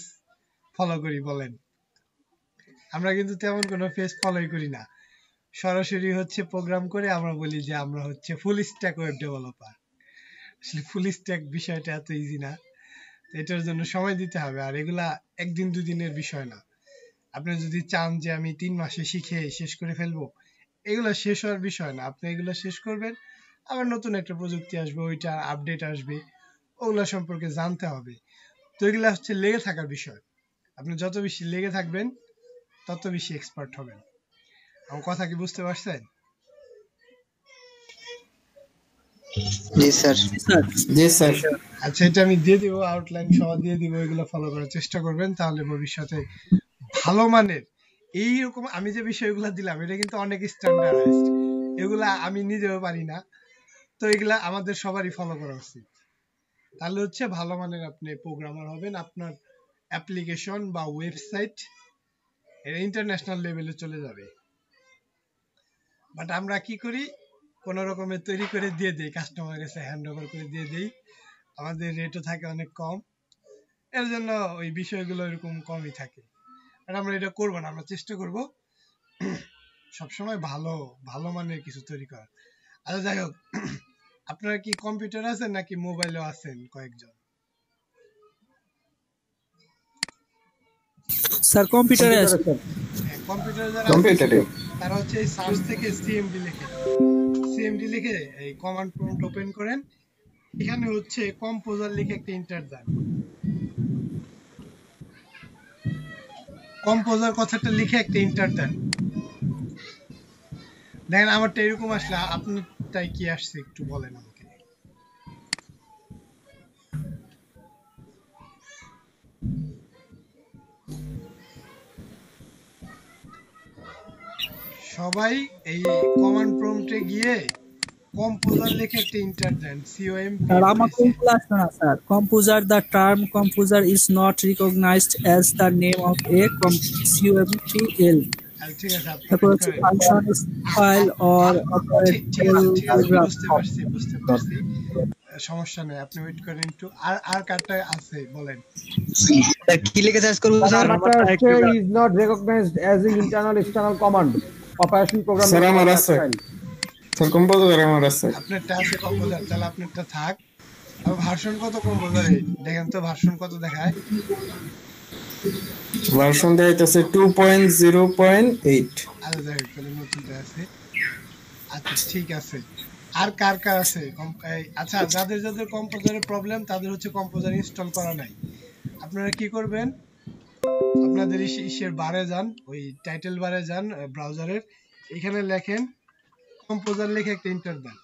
ফলো করি বলেন? আমরা কিন্তু তেমন কোনো ফেজ ফলোই করি না, সরাসরি হচ্ছে প্রোগ্রাম করে আমরা বলি যে আমরা হচ্ছে ফুল স্ট্যাক ওয়েব ডেভেলপার। আসলে ফুল স্ট্যাক বিষয়টা এত ইজি না। এটার জন্য সময় দিতে হবে, আর এগুলা একদিন দুদিনের বিষয় না। আপনি যদি চান যে আমি 3 মাসে শিখে শেষ করে ফেলবো, এগুলা শেষ হওয়ার বিষয় না। আপনি এগুলা শেষ করবেন, আবার নতুন একটা প্রযুক্তি আসবে, ওইটা আপডেট আসবে, ওগুলা সম্পর্কে জানতে হবে। তো এগুলা হচ্ছে লেগে থাকার বিষয়। আপনি যত বেশি লেগে থাকবেন তত বেশি এক্সপার্ট হবেন। আমার কথা কি বুঝতে পারছেন? জি স্যার। জি স্যার। আচ্ছা, এটা আমি দিয়ে দিব, আউটলাইন সহ দিয়ে দিব, এগুলো ফলো করার চেষ্টা করবেন, তাহলে ভবিষ্যতে ভালো মানের এইরকম আমি যে বিষয়গুলো দিলাম এটা কিন্তু অনেক স্ট্যান্ডার্ডাইজড, এগুলা আমি নিজেও পারি না। তো এগুলা আমাদের সবারই ফলো করা উচিত, তাহলে হচ্ছে ভালো মানের আপনি প্রোগ্রামার হবেন। আপনার অ্যাপ্লিকেশন বা ওয়েবসাইট এটা ইন্টারন্যাশনাল লেভেলে চলে যাবে। বাট আমরা কি করি, কোন রকমের তৈরি করে দিয়ে দেই, কাস্টমার কাছে হ্যান্ড ওভার করে দিয়ে দেই, আমাদের রেটও থাকে অনেক কম, এর জন্য ওই বিষয়গুলো এরকম কমই থাকে। আর আমরা এটা করবো না, আমরা চেষ্টা করব সবসময় ভালো ভালো মানের কিছু তৈরি করার। আচ্ছা যাই হোক, আপনারা কি কম্পিউটার আছেন নাকি মোবাইলও আছেন কয়েকজন? স্যার কম্পিউটারে আছে। কম্পিউটার যারা কম্পিউটারে তারা হচ্ছে এই সার্চ থেকে সিএমডি লিখে এই কমান্ড প্রম্পট ওপেন করেন, এখানে হচ্ছে কম্পোজার লিখে একটা এন্টার দেন। কম্পোজার কথাটা লিখে একটা এন্টার দেন, দেখেন আমারটা এরকম আসলে, আপনারটাই কি আসছে একটু বলেন আমাকে। সবাই এই কমান্ড প্রম্পটে গিয়ে কম্পোজার লিখে একটা এন্টার দেন, COMP। স্যার আমার কোনগুলো আসছে না sir. Composer, the term composer is not recognized as the name of a COMPL। ঠিক আছে, আপনি তারপর হচ্ছে function file or operable program. বুঝতে পারছি, সমস্যা নেই, আপনি ওয়েট করেন একটু। আর আর কারটা আছে বলেন। স্যার কি লিখে সার্চ করব স্যার? আমারটা হচ্ছে is not recognized as an internal external command operation program। Sir আমার আছে, স্যার কম্পোজার আমার আছে। আপনারটা আছে কম্পোজার, তাহলে আপনারটা থাক। আর ভার্সন কত কম্পোজারে দেখেন তো, ভার্সন কত দেখায়? ভার্সন দেখাইতেছে 2.0.8। আরে যাই হোক, তাহলে নতুনটা আছে। আচ্ছা ঠিক আছে, আর কার কার আছে? আচ্ছা, যাদের যাদের কম্পোজারের প্রবলেম তাদের হচ্ছে কম্পোজার ইনস্টল করা নাই। আপনারা কি করবেন, আপনাদের ইসের বারে যান, ওই টাইটেল বারে যান ব্রাউজারের, এখানে লেখেন কম্পোজার লিখে একটা এন্টার দেন।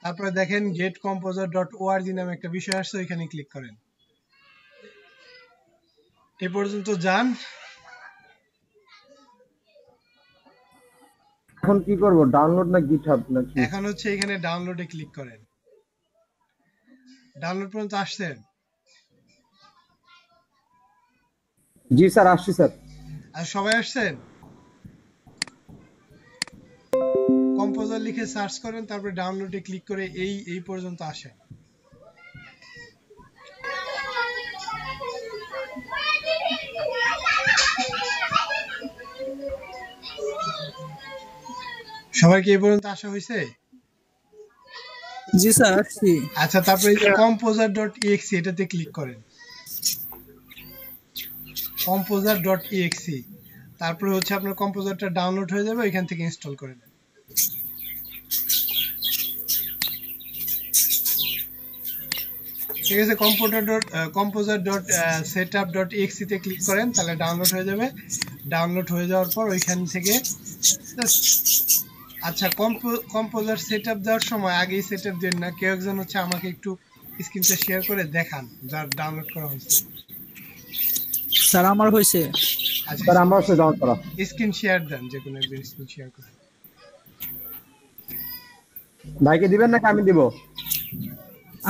তারপরে দেখেন getcomposer.org নামে একটা বিষয় আসছে, ওইখানে ক্লিক করেন। এই পর্যন্ত যান। এখন কি করব, ডাউনলোড না গিটহাব নাকি? এখন হচ্ছে এখানে ডাউনলোডে ক্লিক করেন। ডাউনলোড পর্যন্ত আসছেন? জি স্যার, আসছি স্যার। আর সবাই আসছেন? কম্পোজার লিখে সার্চ করেন, তারপরে ডাউনলোডে ক্লিক করে এই পর্যন্ত আসেন। সবাই কি এই পর্যন্ত আসা হয়েছে? জি স্যার আসছি। আচ্ছা, তারপরে এই যে composer.exe এটাতে ক্লিক করেন। composer.exe, তারপরে হচ্ছে আপনার কম্পোজারটা ডাউনলোড হয়ে যাবে, এখান থেকে ইনস্টল করে নেন। ঠিক আছে, composer.setup.exe তে ক্লিক করেন, তাহলে ডাউনলোড হয়ে যাবে। ডাউনলোড হয়ে যাওয়ার পর ওইখান থেকে আচ্ছা, কম্পোজার সেটআপ দেওয়ার সময় আগেই সেটআপ দেন না, কেউ একজন হচ্ছে আমাকে একটু স্ক্রিনটা শেয়ার করে দেখান যার ডাউনলোড করা হয়েছে। স্যার আমার হয়েছে। আচ্ছা স্যার আমার হচ্ছে ডাউনলোড করা। স্ক্রিন শেয়ার দেন, যে কোনো একজন স্ক্রিন শেয়ার করেন। ভাইকে দিবেন নাকি আমি দিব?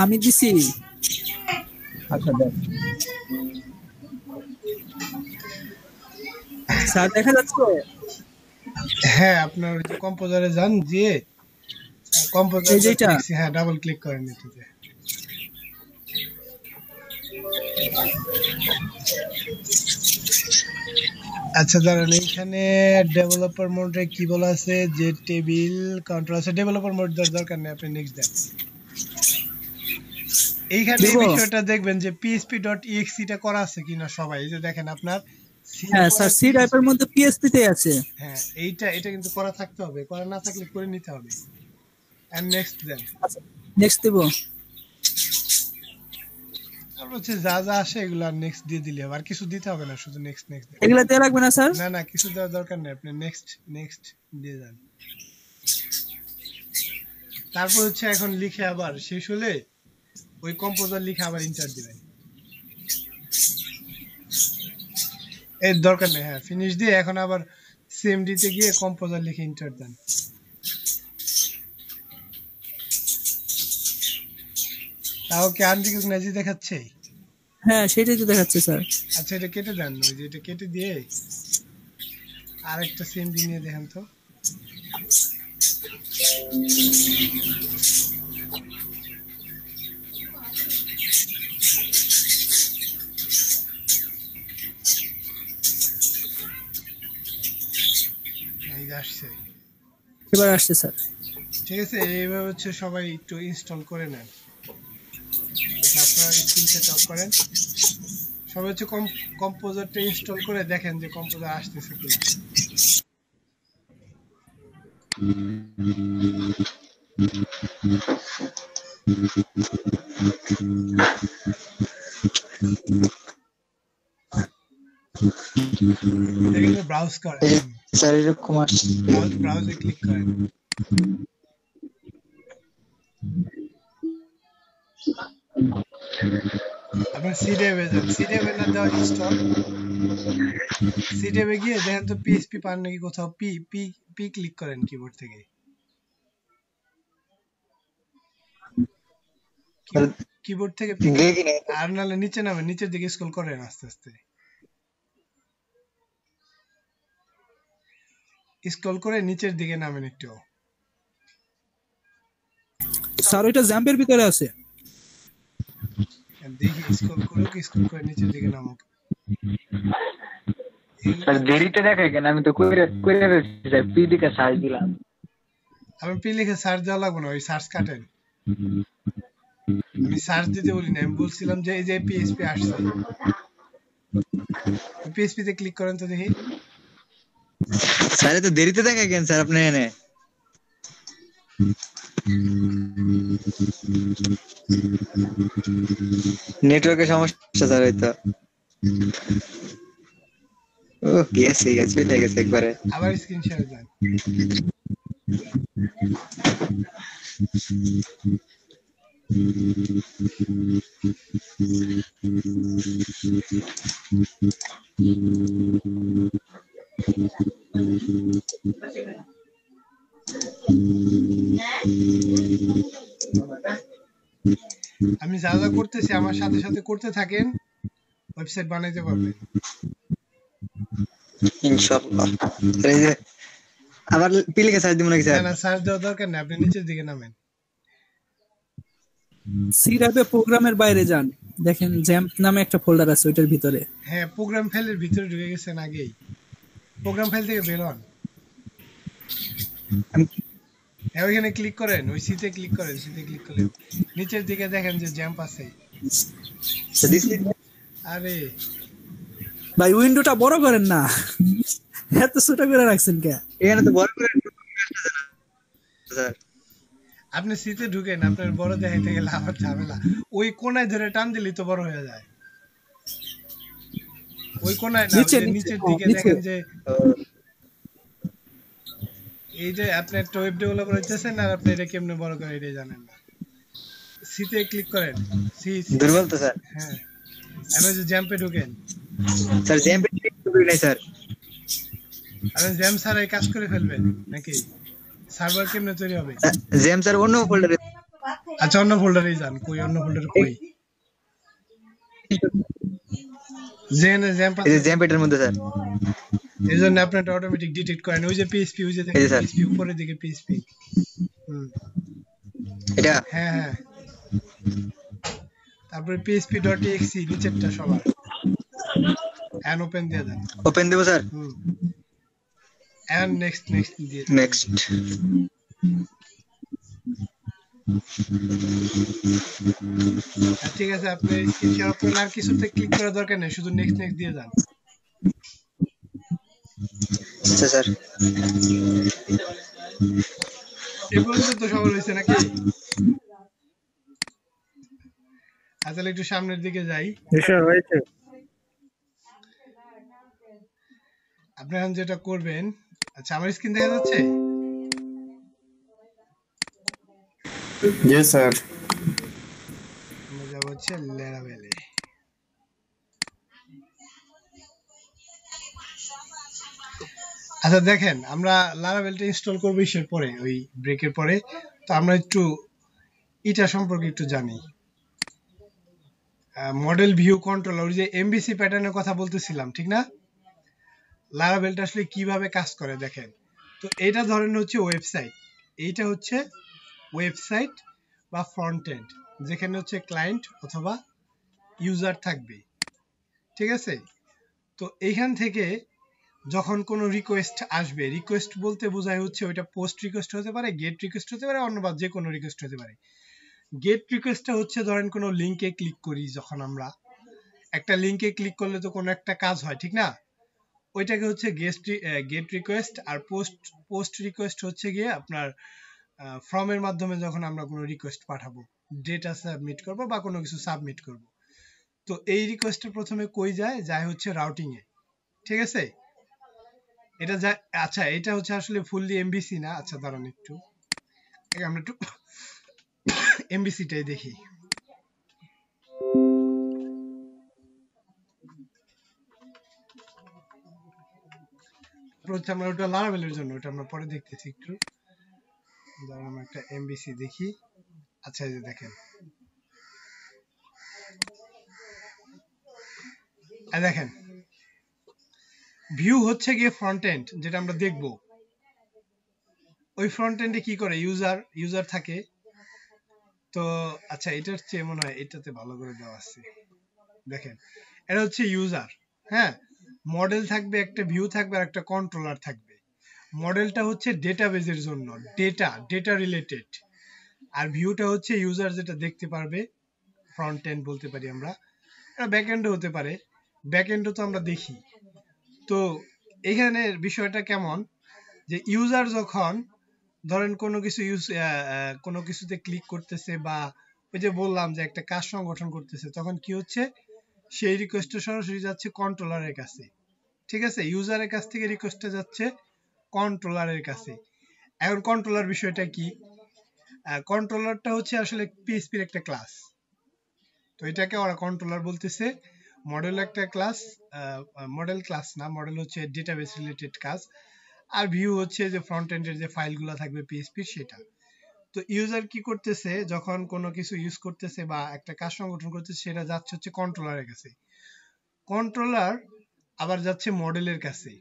আমি দিছি। আচ্ছা দেন। স্যার দেখা যাচ্ছে? হ্যাঁ, আপনার ওই যে কম্পোজারে যান, গিয়ে কম্পোজার হ্যাঁ ডাবল ক্লিক করেন এটাতে। আচ্ছা দাঁড়ান, এখানে ডেভেলপার মোডে কি বলা আছে, যে টেবিল কাউন্টার আছে, ডেভেলপার মোড দরকার নেই, আপনি নেক্সট দেন। এইখানে এই দিব? বিষয়টা দেখবেন যে php.exe টা করা আছে কিনা সবাই। এই যে দেখেন আপনার C হ্যাঁ করা স্যার, সি PHP টাইপের মধ্যে পিএসপি তে আছে। হ্যাঁ এটা কিন্তু করা থাকতে হবে, করা না থাকলে করে নিতে হবে। And next then. নেক্সট দিব। তারপর হচ্ছে যা যা আসে এগুলো নেক্সট দিয়ে দিলে হবে, আর কিছু দিতে হবে না, শুধু নেক্সট নেক্সট দেন। এগুলা দেওয়া লাগবে না স্যার? না না, কিছু দেওয়ার দরকার নেই, আপনি নেক্সট নেক্সট দিয়ে যান। তারপর হচ্ছে এখন লিখে আবার শেষ হলে ওই কম্পোজার লিখে আবার ইন্টার দিবেন। এর দরকার নেই, হ্যাঁ ফিনিশ দিয়ে এখন আবার সিএমডি তে গিয়ে কম্পোজার লিখে ইন্টার দেন। তাও কি আনরিকগনাইজ দেখাচ্ছে? হ্যাঁ সেটাই তো দেখাচ্ছে স্যার। আচ্ছা এটা কেটে দেন, ওই যে এটা কেটে দিয়ে আরেকটা সিএমডি নিয়ে দেখেন তো। এই যে আসছে, এবার আসছে স্যার। ঠিক আছে। এইভাবে হচ্ছে সবাই একটু ইনস্টল করে নেন। এটা আপনারা স্ক্রিন সেট অফ করেন, সবাই হচ্ছে কম্পোজারটা ইনস্টল করে দেখেন যে কম্পোজার আসতেছে কিনা। এখানে ব্রাউজ করেন, স্যার এরকম আসছে। ব্রাউজে ক্লিক করেন। আপনার সি ড্রাইভে যান, সি ড্রাইভে না দেওয়া ইনস্টল, সি ড্রাইভে গিয়ে দেখেন তো পিএইচপি পান নাকি কোথাও। পি পি পি ক্লিক করেন কিবোর্ড থেকে, কিবোর্ড থেকে পি, আর নাহলে নিচে নামেন, নিচের দিকে স্ক্রল করেন আস্তে আস্তে, স্ক্রল করে নিচের দিকে নামেন একটু। স্যার ওইটা জ্যাম্পের ভিতরে আছে। দেখি স্ক্রল করুক, স্ক্রল করে নিচের দিকে নামুক। স্যার দেরিতে দেখে কেন? আমি তো কইরে স্যার পি দিকে সার্চ দিলাম। আমি পি লিখে সার্চ দেওয়া লাগবে না, ওই সার্চ কাটেন। আমি সার্চ দিতে বলি না, আমি বলছিলাম যে এই যে পিএইচপি আসছে, পিএইচপি তে ক্লিক করেন তো দেখি। স্যার তো দেরিতে দেখে কেন স্যার আপনি এনে? নেটওয়ার্কের সমস্যা স্যার হয়তো। ও গেছে চলে গেছে একবারে। আবার স্ক্রিন শেয়ার দেন। আমি যা যা করতেছি আমার সাথে সাথে করতে থাকেন, ওয়েবসাইট বানাইতে পারবেন ইনশাআল্লাহ। এই যে আবার পিলিকে সার্চ দিব নাকি না স্যার? না, সার্চ দেওয়ার দরকার নেই, আপনি নিচের দিকে নামেন। সি ড্রাইভে প্রোগ্রামের বাইরে যান, দেখেন জ্যাম্প নামে একটা ফোল্ডার আছে ওইটার ভিতরে। হ্যাঁ প্রোগ্রাম ফাইলের ভিতরে ঢুকে গেছেন আগেই, প্রোগ্রাম ফাইল থেকে বের হন। হ্যাঁ ওইখানে ক্লিক করেন, ওই সিতে ক্লিক করেন, সিতে ক্লিক করেন নিচের দিকে দেখেন যে জ্যাম্প আছে। আরে ভাই উইন্ডোটা বড় করেন না, এত ছোট করে রাখছেন কে? এখানে তো বড় করে স্যার। আপনি সিতে ঢুকেন, আপনার বড় দেখাইতে গেলে আবার ঝামেলা। ওই কোনায় ধরে টান দিলেই তো বড় হয়ে যায়। ওই কোনায় না, নিচে, ওই যে নিচে, নিচের দিকে নিচে। দেখেন যে এই যে আপনি একটা ওয়েব ডেভেলপার হইতেছেন আর আপনি এটা কেমনে বড় করে এটা জানেন না। সিতে ক্লিক করেন, সি দুর্বল তো স্যার। হ্যাঁ আমি যে জ্যাম্পে ঢুকেন। স্যার জ্যাম্পে ক্লিক করি নাই স্যার। আপনি জ্যাম্প ছাড়াই কাজ করে ফেলবেন নাকি? সার্ভার কেমনে তৈরি হবে? জ্যাম স্যার অন্য ফোল্ডারে। আচ্ছা অন্য ফোল্ডারেই যান, কই অন্য ফোল্ডারে কই? জেনে জ্যাম্প এই যে জ্যাম্প এটার মধ্যে স্যার। এই জন্য আপনি এটা অটোমেটিক ডিটেক্ট করেন। ওই যে পিএইচপি, ওই যে দেখেন এই যে স্যার। পিএইচপি উপরের দিকে পিএইচপি। এটা হ্যাঁ হ্যাঁ, তারপরে php.exe নিচেরটা সবার এন্ড ওপেন দিয়ে দেন। ওপেন দেব স্যার। এন্ড নেক্সট নেক্সট দিয়ে দেন। নেক্সট। ঠিক আছে, আপনি স্ক্রিন শেয়ার করেন, আর কিছুতে ক্লিক করার দরকার নেই, শুধু নেক্সট নেক্সট দিয়ে যান। আচ্ছা স্যার। এই পর্যন্ত তো সবার হয়েছে নাকি? তাহলে একটু সামনের দিকে যাই। হয়েছে। আপনি এখন যেটা করবেন, আচ্ছা আমার স্ক্রিন দেখা যাচ্ছে? জি স্যার। আমরা যাবো হচ্ছে ল্যারাভেলে। আচ্ছা দেখেন, আমরা লারাভেলটা ইনস্টল করবো ইসের পরে, ওই ব্রেকের পরে। তো আমরা একটু এটা সম্পর্কে একটু জানি। মডেল ভিউ কন্ট্রোলার, ওই যে এমবিসি প্যাটার্নের কথা বলতেছিলাম, ঠিক না? লারাভেলটা আসলে কিভাবে কাজ করে দেখেন। তো এটা ধরেন হচ্ছে ওয়েবসাইট, এইটা হচ্ছে ওয়েবসাইট বা ফ্রন্ট এন্ড, যেখানে হচ্ছে ক্লায়েন্ট অথবা ইউজার থাকবে, ঠিক আছে? তো এইখান থেকে যখন কোনো রিকোয়েস্ট আসবে, রিকোয়েস্ট বলতে বোঝায় হচ্ছে ওইটা পোস্ট রিকোয়েস্ট হতে পারে, গেট রিকোয়েস্ট হতে পারে, অন্য বা যে কোনো রিকোয়েস্ট হতে পারে। গেট রিকোয়েস্টটা হচ্ছে ধরেন কোনো লিঙ্কে ক্লিক করি, যখন আমরা একটা লিঙ্কে ক্লিক করলে তো কোনো একটা কাজ হয়, ঠিক না? ওইটাকে হচ্ছে গেট রিকোয়েস্ট। আর পোস্ট রিকোয়েস্ট হচ্ছে গিয়ে আপনার ফর্মের মাধ্যমে যখন আমরা কোনো রিকোয়েস্ট পাঠাবো, ডেটা সাবমিট করব বা কোনো কিছু সাবমিট করব। তো এই রিকোয়েস্টটা প্রথমে কই যায় হচ্ছে রাউটিং এ, ঠিক আছে? এটা যা, আচ্ছা এটা হচ্ছে আসলে ফুললি এমবিসি না। আচ্ছা দাঁড়ান একটু, আমরা একটু এমবিসিটাই দেখি। আমরা ওটা লারাভেলের জন্য, ওটা আমরা পরে দেখতেছি একটু। দাঁড়ান আমরা একটা এমবিসি দেখি। আচ্ছা এই যে দেখেন, দেখেন ভিউ হচ্ছে গিয়ে ফ্রন্ট এন্ড, যেটা আমরা দেখব। ওই ফ্রন্ট এন্ডে কি করে, ইউজার থাকে। তো আচ্ছা এটার চেয়ে মনে হয় এটাতে ভালো করে দেওয়া আছে। দেখেন এটা হচ্ছে ইউজার, হ্যাঁ। মডেল থাকবে, একটা ভিউ থাকবে, আর একটা কন্ট্রোলার থাকবে। মডেলটা হচ্ছে ডেটাবেজের জন্য, ডেটা রিলেটেড। আর ভিউটা হচ্ছে ইউজার যেটা দেখতে পারবে, ফ্রন্ট এন্ড বলতে পারি আমরা। এটা ব্যাক এন্ডও হতে পারে, ব্যাক এন্ডও তো আমরা দেখি। তো এখানে বিষয়টা কেমন, যে ইউজার যখন ধরেন কোনো কিছুতে ক্লিক করতেছে, বা ওই যে বললাম যে একটা কাজ সংগঠন করতেছে, তখন কি হচ্ছে, সেই রিকোয়েস্টটা সরাসরি যাচ্ছে কন্ট্রোলারের কাছে, ঠিক আছে? ইউজারের কাছ থেকে রিকোয়েস্টটা যাচ্ছে কন্ট্রোলারের কাছে। এখন কন্ট্রোলার বিষয়টা কি, কন্ট্রোলারটা হচ্ছে আসলে পিএইচপির একটা ক্লাস। তো এটাকে ওরা কন্ট্রোলার বলতেছে। মডেল একটা ক্লাস, মডেল ক্লাস না, মডেল হচ্ছে ডেটাবেস রিলেটেড কাজ। আর ভিউ হচ্ছে যে ফ্রন্ট এন্ডের যে ফাইলগুলো থাকবে পিএইচপি, সেটা। তো ইউজার কি করতেছে, যখন কোনো কিছু ইউজ করতেছে বা একটা কাজ সংগঠন করতেছে, সেটা যাচ্ছে হচ্ছে কন্ট্রোলারের কাছে। কন্ট্রোলার আবার যাচ্ছে মডেলের কাছে,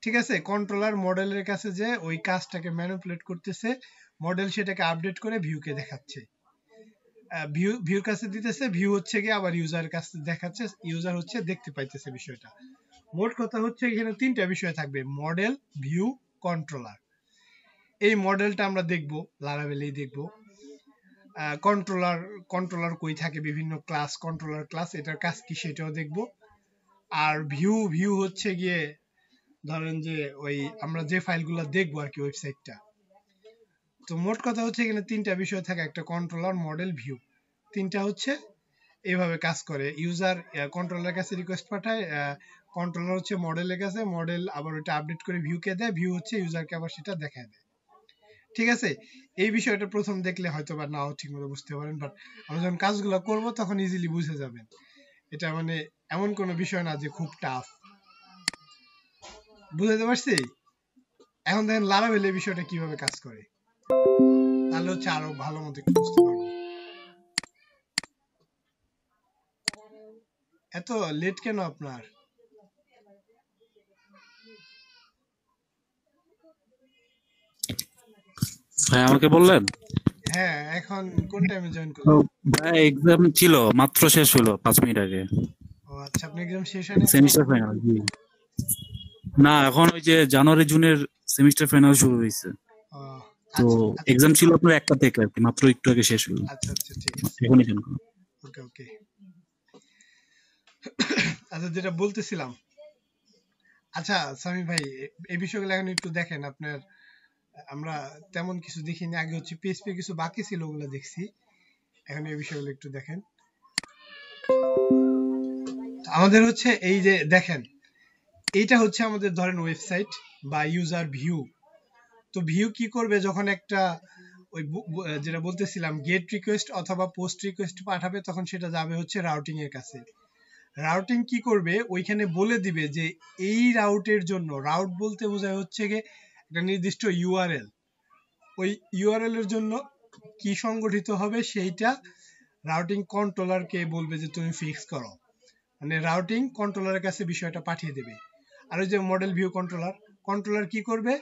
ঠিক আছে? কন্ট্রোলার মডেলের কাছে যে ওই কাজটাকে ম্যানিপুলেট করতেছে, মডেল সেটাকে আপডেট করে ভিউকে দেখাচ্ছে, ভিউর কাছে দিতেছে, ভিউ হচ্ছে গিয়ে আবার ইউজারের কাছে দেখাচ্ছে, ইউজার হচ্ছে দেখতে পাইতেছে বিষয়টা। মোট কথা হচ্ছে এখানে তিনটা বিষয় থাকবে, মডেল, ভিউ, কন্ট্রোলার। এই মডেলটা আমরা দেখব, লারাভেলেই দেখব। কন্ট্রোলার কই থাকে, বিভিন্ন ক্লাস, কন্ট্রোলার ক্লাস, এটার কাজ কি সেটাও দেখব। আর ভিউ হচ্ছে গিয়ে ধরেন যে ওই আমরা যে ফাইলগুলো দেখবো আর কি, ওয়েবসাইটটা। তো মোট কথা হচ্ছে এখানে তিনটা বিষয় থাকে, একটা কন্ট্রোলার, মডেল, ভিউ। তিনটা হচ্ছে এইভাবে কাজ করে। ইউজার কন্ট্রোলারের কাছে রিকোয়েস্ট পাঠায়, কন্ট্রোলার হচ্ছে মডেলের কাছে, মডেল আবার ওটা আপডেট করে ভিউকে দেয়, ভিউ হচ্ছে ইউজারকে আবার সেটা দেখায় দেয়, ঠিক আছে? এই বিষয়টা প্রথম দেখলে হয়তো বা নাও ঠিক মতো বুঝতে পারেন, বাট আমরা যখন কাজগুলো করব তখন ইজিলি বুঝে যাবেন। এটা মানে এমন কোনো বিষয় না যে খুব টাফ, বুঝতে পারছি? এখন দেখেন লারাভেল এই বিষয়টা কিভাবে কাজ করে, তাহলে হচ্ছে আরো ভালো মতো একটু বুঝতে পারবো। এত লেট কেন আপনার? ভাই আমাকে বললেন? হ্যাঁ, এখন কোন টাইমে জয়েন করলেন? ভাই এক্সাম ছিল, মাত্র শেষ হলো 5 মিনিট আগে। ও আচ্ছা, আপনি এক্সাম শেষ হয়নি? Semester final. না, এখন ওই যে জানুয়ারি জুনের সেমিস্টার ফাইনাল শুরু হয়েছে। তো আচ্ছা এক্সাম ছিল আপনার 1টা থেকে আর কি, মাত্র একটু আগে শেষ হলো। আচ্ছা আচ্ছা ঠিক আছে, এখনই জান করো। ওকে ওকে। আচ্ছা যেটা বলতেছিলাম, আচ্ছা সামি ভাই এই বিষয়গুলো এখন একটু দেখেন আপনার, আমরা তেমন কিছু দেখিনি, আগে হচ্ছে পিএইচপি কিছু বাকি ছিল ওগুলো দেখছি, এখন এই বিষয়গুলো একটু দেখেন। আমাদের হচ্ছে এই যে দেখেন, এইটা হচ্ছে আমাদের ধরেন ওয়েবসাইট বা ইউজার ভিউ। তো ভিউ কি করবে, যখন একটা ওই যেটা বলতেছিলাম গেট রিকোয়েস্ট অথবা পোস্ট রিকোয়েস্ট পাঠাবে, তখন সেটা যাবে হচ্ছে রাউটিং এর কাছে। রাউটিং কি করবে, ওইখানে বলে দিবে যে এই রাউটের জন্য, রাউট বলতে বোঝায় হচ্ছে গিয়ে একটা নির্দিষ্ট ইউআরএল, ওই ইউআরএল এর জন্য কি সংগঠিত হবে সেইটা রাউটিং কন্ট্রোলারকে বলবে যে তুমি ফিক্স করো, মানে রাউটিং কন্ট্রোলারের কাছে বিষয়টা পাঠিয়ে দেবে। আর ওই যে মডেল ভিউ কন্ট্রোলার কি করবে,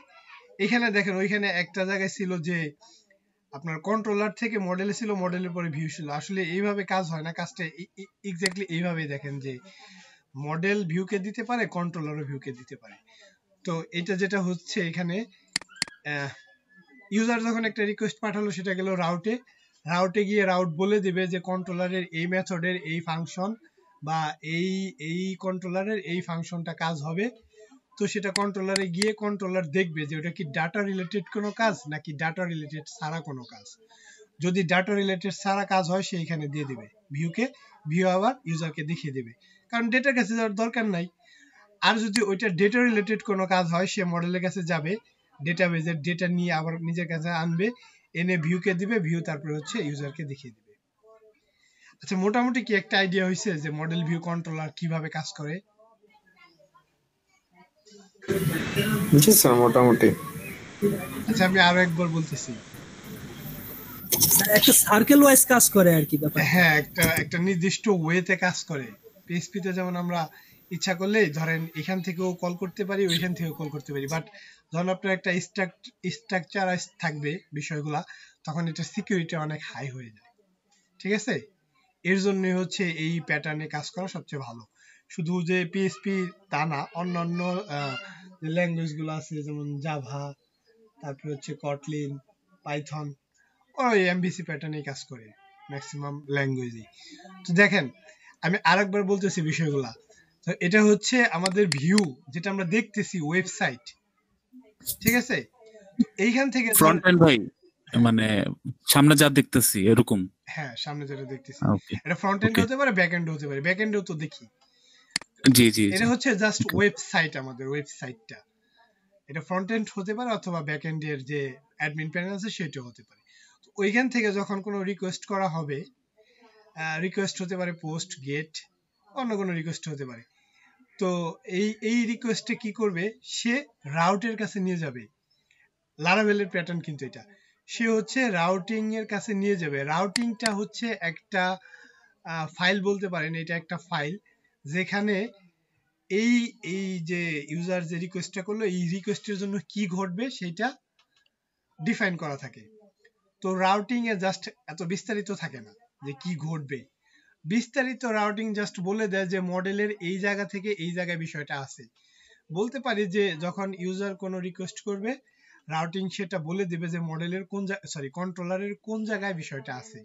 এখানে দেখেন ওইখানে একটা জায়গায় ছিল যে আপনার কন্ট্রোলার থেকে মডেলে ছিল, মডেলের পরে ভিউ ছিল, আসলে এইভাবে কাজ হয় না, কাজটা এক্স্যাক্টলি এইভাবেই দেখেন যে মডেল ভিউকে দিতে পারে, কন্ট্রোলারও ভিউকে দিতে পারে। তো এটা যেটা হচ্ছে এখানে, ইউজার যখন একটা রিকোয়েস্ট পাঠালো সেটা গেল রাউটে গিয়ে রাউট বলে দিবে যে কন্ট্রোলারের এই মেথডের এই ফাংশন বা এই কন্ট্রোলারের এই ফাংশনটা কাজ হবে। তো সেটা কন্ট্রোলারে গিয়ে কন্ট্রোলার দেখবে যে ওটা কি ডাটা রিলেটেড কোনো কাজ নাকি ডাটা রিলেটেড ছাড়া কোনো কাজ। যদি ডাটা রিলেটেড ছাড়া কাজ হয় সেইখানে দিয়ে দিবে ভিউকে, ভিউ আবার ইউজারকে দেখিয়ে দেবে, কারণ ডেটার কাছে যাওয়ার দরকার নাই। আর যদি ওইটা ডেটা রিলেটেড কোনো কাজ হয়, সে মডেলের কাছে যাবে, ডেটাবেজের ডেটা নিয়ে আবার নিজের কাছে আনবে, এনে ভিউকে দিবে, ভিউ তারপরে হচ্ছে ইউজারকে দেখিয়ে দিবে। আচ্ছা মোটামুটি কি একটা আইডিয়া হয়েছে যে মডেল ভিউ কন্ট্রোলার কিভাবে কাজ করে? জি স্যার, মোটামুটি। আচ্ছা আমি আরো একবার বলতেছি, একটা সার্কেল ওয়াইজ কাজ করে আর কি ব্যাপার। হ্যাঁ একটা নির্দিষ্ট ওয়েতে কাজ করে। পিএইচপি তে যেমন আমরা ইচ্ছা করলে ধরেন এখান থেকেও কল করতে পারি, ওইখান থেকেও কল করতে পারি, বাট যখন আপনার একটা স্ট্রাকচারাইজ থাকবে বিষয়গুলা, তখন এটা সিকিউরিটি অনেক হাই হয়ে যায়। ঠিক আছে, এর জন্য হচ্ছে এই প্যাটার্নে কাজ করা সবচেয়ে ভালো। শুধু যে পিএইচপি তা না, অন্যান্য ল্যাঙ্গুয়েজ গুলো আছে যেমন জাভা, তারপরে হচ্ছে কটলিন, পাইথন, ওই এমভিসি প্যাটার্নে কাজ করে ম্যাক্সিমাম ল্যাঙ্গুয়েজই। তো দেখেন আমি আরেকবার বলতেছি বিষয়গুলা, তো এটা হচ্ছে আমাদের ভিউ, যেটা আমরা দেখতেছি ওয়েবসাইট। ঠিক আছে, এইখান থেকে ফ্রন্ট এন্ড ভাই, মানে সামনে যা দেখতেছি এরকম। হ্যাঁ সামনে যেটা দেখতেছি ওকে, এটা ফ্রন্ট এন্ড হতে পারে, ব্যাক এন্ড হতে পারে, ব্যাক এন্ডও তো দেখি। জি জি জি। এটা হচ্ছে জাস্ট ওয়েবসাইট, আমাদের ওয়েবসাইটটা, এটা ফ্রন্ট এন্ড হতে পারে অথবা ব্যাক এন্ড এর যে অ্যাডমিন প্যানেল আছে সেটাও হতে পারে। তো ওইখান থেকে যখন কোনো রিকোয়েস্ট করা হবে, রিকোয়েস্ট হতে পারে পোস্ট, গেট, অন্য কোনো রিকোয়েস্ট হতে পারে। তো এই রিকোয়েস্টে কি করবে, সে রাউটের কাছে নিয়ে যাবে, লারাভেলের প্যাটার্ন কিন্তু এটা, সে হচ্ছে রাউটিং এর কাছে নিয়ে যাবে। রাউটিংটা হচ্ছে একটা ফাইল বলতে পারেন, এটা একটা ফাইল যেখানে এই এই যে ইউজার যে রিকোয়েস্টটা করলো, এই রিকোয়েস্টের জন্য কি ঘটবে সেটা ডিফাইন করা থাকে। তো রাউটিং এ জাস্ট এত বিস্তারিত থাকে না যে কি ঘটবে, বিস্তারিত রাউটিং জাস্ট বলে দেয় যে মডেলের এই জায়গা থেকে এই জায়গায় বিষয়টা আছে। বলতে পারি যে যখন ইউজার কোনো রিকোয়েস্ট করবে, রাউটিং সেটা বলে দিবে যে মডেলের কোন কন্ট্রোলারের কোন জায়গায় বিষয়টা আছে,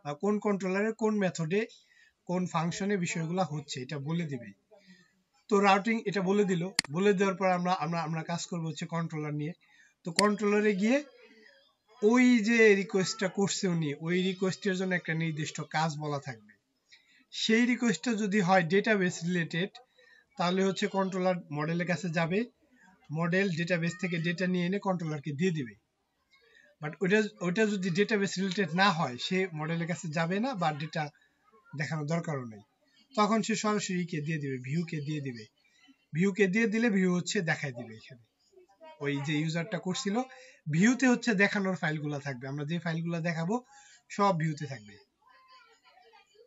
বা কোন কন্ট্রোলারের কোন মেথডে কোন ফাংশনে বিষয়গুলো হচ্ছে, এটা বলে দিবে। তো রাউটিং এটা বলে দিল, বলে দেওয়ার পর আমরা কাজ করব হচ্ছে কন্ট্রোলার নিয়ে। তো কন্ট্রোলারে গিয়ে ওই যে রিকোয়েস্টটা করছে উনি, ওই রিকোয়েস্টের জন্য একটা নির্দিষ্ট কাজ বলা থাকবে। সেই রিকোয়েস্টটা যদি হয় ডেটাবেস রিলেটেড, তাহলে হচ্ছে কন্ট্রোলার মডেলের কাছে যাবে, মডেল ডেটাবেস থেকে ডেটা নিয়ে এনে কন্ট্রোলারকে দিয়ে দিবে। বাট ওইটা যদি ডেটাবেস রিলেটেড না হয়, সে মডেলের কাছে যাবে না বা ডেটা দেখানোর দরকারও নেই, তখন সে সরাসরি কে দিয়ে দিবে, ভিউকে দিয়ে দিবে। ভিউকে দিয়ে দিলে ভিউ হচ্ছে দেখাই দিবে, এখানে ওই যে ইউজারটা করছিল ভিউতে হচ্ছে দেখানোর ফাইলগুলো থাকবে, আমরা যে ফাইলগুলো দেখাবো সব ভিউতে থাকবে।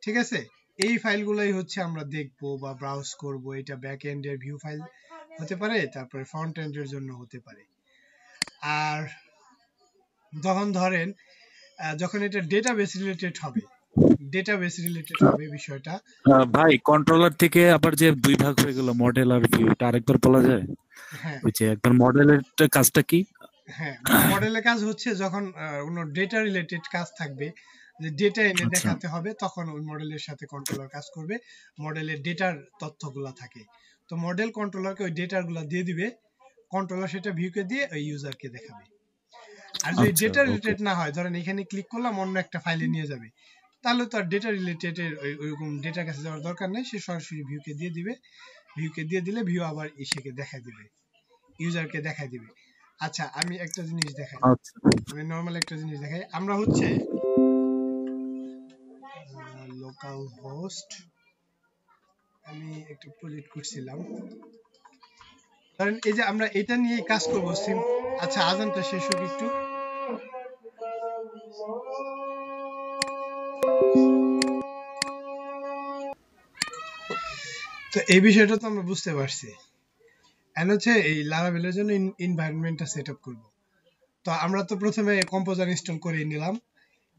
ঠিক আছে, এই ফাইলগুলোই হচ্ছে আমরা দেখবো বা ব্রাউজ করব। এটা ব্যাক এন্ড এর ভিউ ফাইল হতে পারে, তারপরে ফ্রন্ট এন্ড এর জন্য হতে পারে। আর যখন ধরেন যখন এটা ডেটাবেস রিলেটেড হবে, বিষয়টা। ভাই কন্ট্রোলার থেকে আবার যে দুই ভাগ হয়ে গেল মডেল আর ভিউ, এটা আরেকবার বলা যায়? হ্যাঁ ওই যে একবার মডেলের কাজটা কি হ্যাঁ, মডেলের কাজ হচ্ছে যখন কোনো ডেটা রিলেটেড কাজ থাকবে, যে ডেটা এনে আচ্ছা দেখাতে হবে, তখন ওই মডেলের সাথে কন্ট্রোলার কাজ করবে। মডেলের ডেটার তথ্যগুলা থাকে, তো মডেল কন্ট্রোলারকে ওই ডেটাগুলা দিয়ে দিবে, কন্ট্রোলার সেটা ভিউকে দিয়ে ওই ইউজারকে দেখাবে। আর যদি আচ্ছা ডেটা ওকে। রিলেটেড না হয়, ধরেন এখানে ক্লিক করলাম অন্য একটা ফাইলে নিয়ে যাবে, তাহলে তো আর ডেটা রিলেটেড ওইরকম ডেটার কাছে যাওয়ার দরকার নেই, সে সরাসরি ভিউকে দিয়ে দিবে। ভিউকে দিয়ে দিলে ভিউ আবার ইসেকে দেখায় দিবে, ইউজারকে দেখায় দিবে। আচ্ছা, আমি একটা জিনিস দেখাই, আচ্ছা আমি নর্মাল একটা জিনিস দেখাই। আমরা হচ্ছে লোকাল হোস্ট, আমি একটা প্রজেক্ট করছিলাম, ধরেন এই যে আমরা এটা নিয়ে কাজ করবো সিম। আচ্ছা, আজানটা শেষ হোক একটু। তো এই বিষয়টা তো আমরা বুঝতে পারছি। এখন হচ্ছে এই লারাভেলের জন্য এনভায়রনমেন্টটা সেট আপ করবো। তো আমরা তো প্রথমে কম্পোজার ইনস্টল করে নিলাম।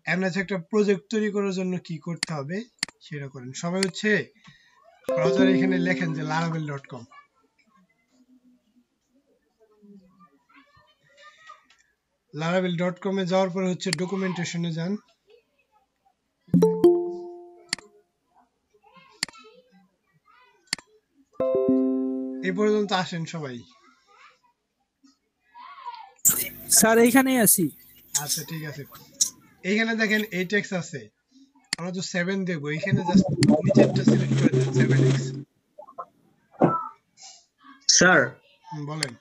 এখন হচ্ছে একটা প্রজেক্ট তৈরি করার জন্য কি করতে হবে সেটা করেন। সবাই হচ্ছে ব্রাউজারে এখানে লেখেন যে laravel.com। laravel.com এ যাওয়ার পরে হচ্ছে ডকুমেন্টেশনে যান। এই পর্যন্ত আসেন সবাই। স্যার এইখানেই আছি। আচ্ছা, ঠিক আছে। এইখানে দেখেন 8x আছে, আমরা তো 7 দেবো, এখানে জাস্ট নিচেরটা সিলেক্ট করে দেন 7x। স্যার বলেন।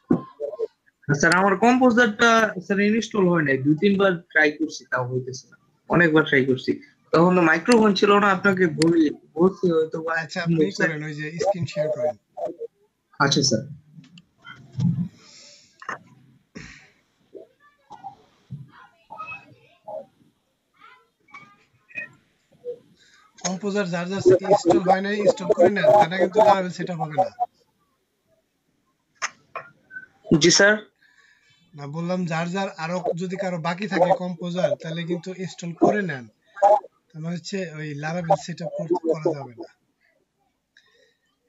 স্যার আমার কম্পোজারটা স্যার ইনস্টল হয় নাই, 2-3 বার ট্রাই করছি, তাও হইতেছে না। অনেকবার ট্রাই করছি, তখন তো মাইক্রোফোন ছিল না, আপনাকে বলছি হয়তো বা। আচ্ছা, আপনি করেন, ওই যে স্ক্রিন শেয়ার করেন। আচ্ছা স্যার। কম্পোজার যার যার ইনস্টল হয় না, ইনস্টল করে নেন, তারা কিন্তু লারাভেল সেটআপ হবে না। জি স্যার। না, বললাম যার যার আরো যদি কারো বাকি থাকে কম্পোজার, তাহলে কিন্তু ইনস্টল করে নেন, তাহলে হচ্ছে ওই লারাভেল সেটআপ করা যাবে না।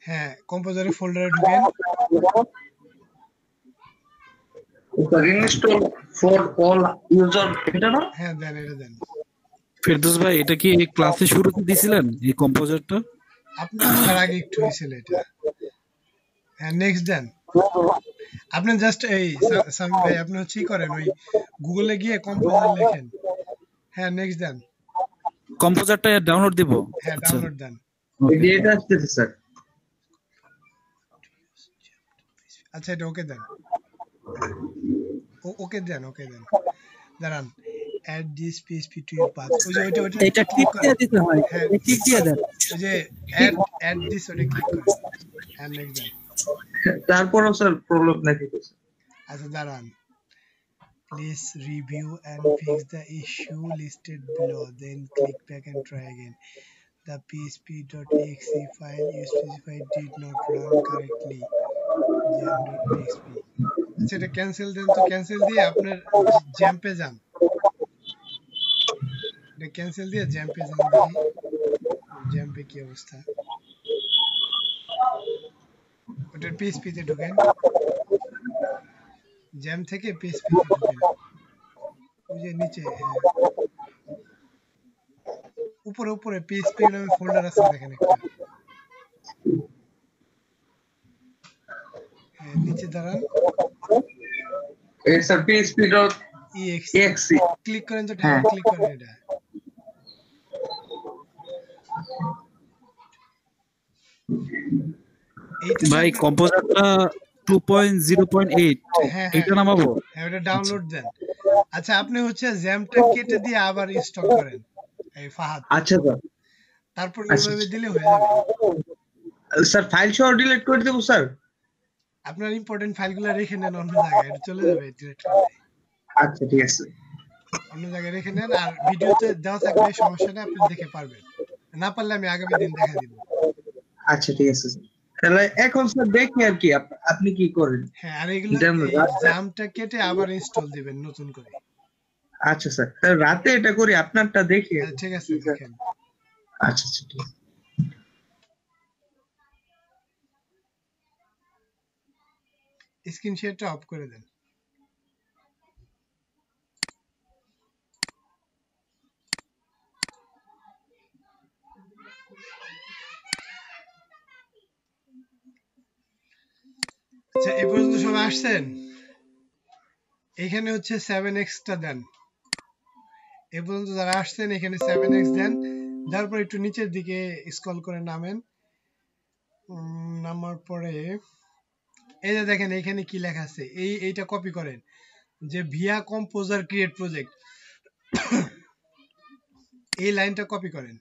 হ্যাঁ, কম্পোজারের ফোল্ডারে ঢুকেন। Sir install for all user, এটা না? হ্যাঁ, দেন, এটা দেন। ফেরদৌস ভাই, এটা কি এই ক্লাসে শুরুতে দিছিলেন এই কম্পোজারটা? আপনার আগে একটু হয়েছিল এটা। হ্যাঁ, নেক্সট দেন। আপনি জাস্ট এই সামি ভাই, আপনি হচ্ছে কি করেন, ওই গুগলে গিয়ে কম্পোজার লেখেন। হ্যাঁ, নেক্সট দেন। কম্পোজারটা ডাউনলোড দিব? হ্যাঁ, আচ্ছা ডাউনলোড দেন। ওকে। এটা আসতেছে স্যার। আচ্ছা, এটা ওকে দেন। ওকে দেন, ওকে দেন। দাঁড়ান, add this PHP to your path, ওই যে ওইটা এটা ক্লিক ক্লিক করেন। দিয়ে দিতে হয়, হ্যাঁ, ক্লিক দিয়ে দেন। ওই যে add this, ওটা ক্লিক করেন, and next দেন। তারপরও স্যার প্রবলেম নাকি? আচ্ছা, দাঁড়ান। Please review and fix the issue listed below, then click back and try again. The php.exe file you specified did not run correctly. jam.php। আচ্ছা, এটা cancel দেন তো। Cancel দিয়ে আপনার জ্যাম্পে যান। এটা ক্যান্সেল দিয়ে জ্যাম্পে যান, দেখি জ্যাম্পে কি অবস্থা। ওটার পিএইচপি তে ঢুকেন, জ্যাম থেকে পিএইচপি তে ঢুকেন। ওই যে নিচে, উপরে উপরে পিএইচপি নামে ফোল্ডার আছে, দেখেন একটা। হ্যাঁ, নিচে দাঁড়ান। এই স্যার php.exe ক্লিক করেন তো, ডাবল ক্লিক করেন এটা। এইটা ভাই কম্পোজারটা 2.0.8 হ্যাঁ, এটা নামাবো? হ্যাঁ, ওটা ডাউনলোড দেন। আচ্ছা, আপনি হচ্ছে জ্যামটা কেটে দিয়ে আবার ইনস্টল করেন, এই ফাহাদ। আচ্ছা স্যার। তারপর ওইভাবে দিলে হয়ে যাবে। স্যার ফাইল সহ ডিলিট করে দেবো স্যার? আপনার ইম্পর্টেন্ট ফাইলগুলো রেখে নেন অন্য জায়গায়, এটা চলে যাবে ডিলিট করলে। আচ্ছা ঠিক আছে। অন্য জায়গায় রেখে নেন, আর ভিডিওতে দেওয়া থাকবে, সমস্যা নেই, আপনি দেখে পারবেন। না পারলে আমি আগামী দিন দেখা দিব। আচ্ছা ঠিক আছে স্যার। তাহলে এখন স্যার দেখি আর কি আপনি কি করেন। হ্যাঁ, আর এগুলো জ্যামটা কেটে আবার ইনস্টল দিবেন নতুন করে। আচ্ছা স্যার, তাহলে রাতে এটা করি, আপনারটা দেখি। ঠিক আছে, দেখেন। আচ্ছা আচ্ছা ঠিক আছে। স্ক্রিন শেয়ারটা অফ করে দেন। আচ্ছা এই পর্যন্ত সবাই আসছেন? এখানে হচ্ছে 7x টা দেন। এই পর্যন্ত যারা আসছেন এখানে 7x দেন, তারপর একটু নিচের দিকে স্ক্রল করে নামেন। নামার পরে এই যে দেখেন এখানে কি লেখা আছে, এইটা কপি করেন যে ভিয়া কম্পোজার ক্রিয়েট প্রজেক্ট, এই লাইনটা কপি করেন।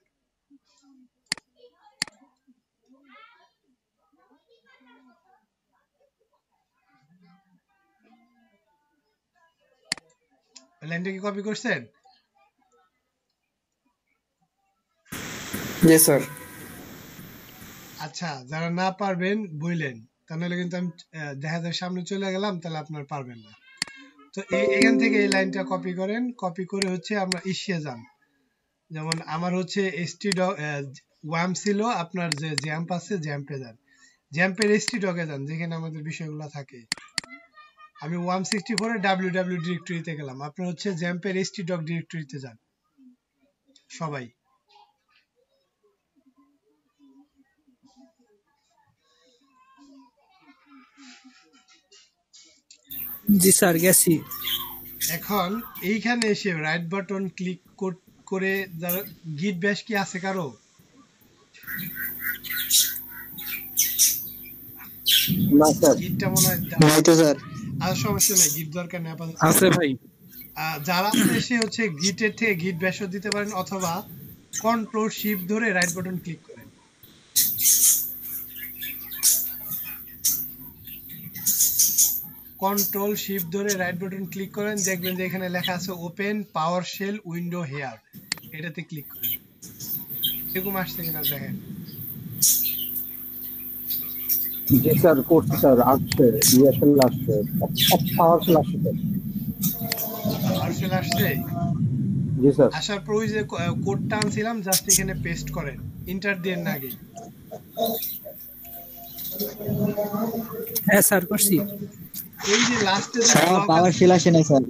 লাইনটা কি কপি করছেন? জি স্যার। আচ্ছা যারা না পারবেন বললেন, তাহলে কিন্তু আমি দেখা যায় সামনে চলে গেলাম, তাহলে আপনার পারবেন না। তো এখান থেকে এই লাইনটা কপি করেন, কপি করে হচ্ছে আমরা ইসে যান। যেমন আমার হচ্ছে এসটি ওয়াম ছিল, আপনার যে জ্যাম্প আছে জ্যাম্পে যান, জ্যাম্পের এসটি ডকে যান যেখানে আমাদের বিষয়গুলো থাকে। আমি 164 এর www ডিরেক্টরিতে গেলাম, আপনার হচ্ছে জ্যাম্পের এসটি ডক ডিরেক্টরিতে যান সবাই। জি স্যার গেছি। এখন এইখানে এসে রাইট বাটন ক্লিক করে যারা গিট ব্যাশ কি আছে কারো? না স্যার। গিটটা মনে হয় হয়তো স্যার আর সমস্যা নেই, গিট দরকার নেই আপাতত। আছে ভাই। যারা আছে সে হচ্ছে গিটের থেকে গিট ব্যাশও দিতে পারেন, অথবা কন্ট্রোল শিফট ধরে রাইট বাটন ক্লিক করেন। কন্ট্রোল শিফট ধরে রাইট বাটন ক্লিক করেন, দেখবেন যে এখানে লেখা আছে ওপেন পাওয়ার শেল উইন্ডো হেয়ার, এটাতে ক্লিক করেন। এরকম আসছে কিনা দেখেন। জি স্যার করছি স্যার, আসছে ইএসএল আসছে, পাওয়ারফুল আসছে স্যার। পাওয়ার শেল আসছে? জি স্যার। আসার পর ওই যে কোডটা আনছিলাম জাস্ট এখানে পেস্ট করেন, ইন্টার দেন না আগে। হ্যাঁ স্যার করছি। এই যে লাস্টে স্যার আমার পাওয়ার শেল আসে নাই স্যার,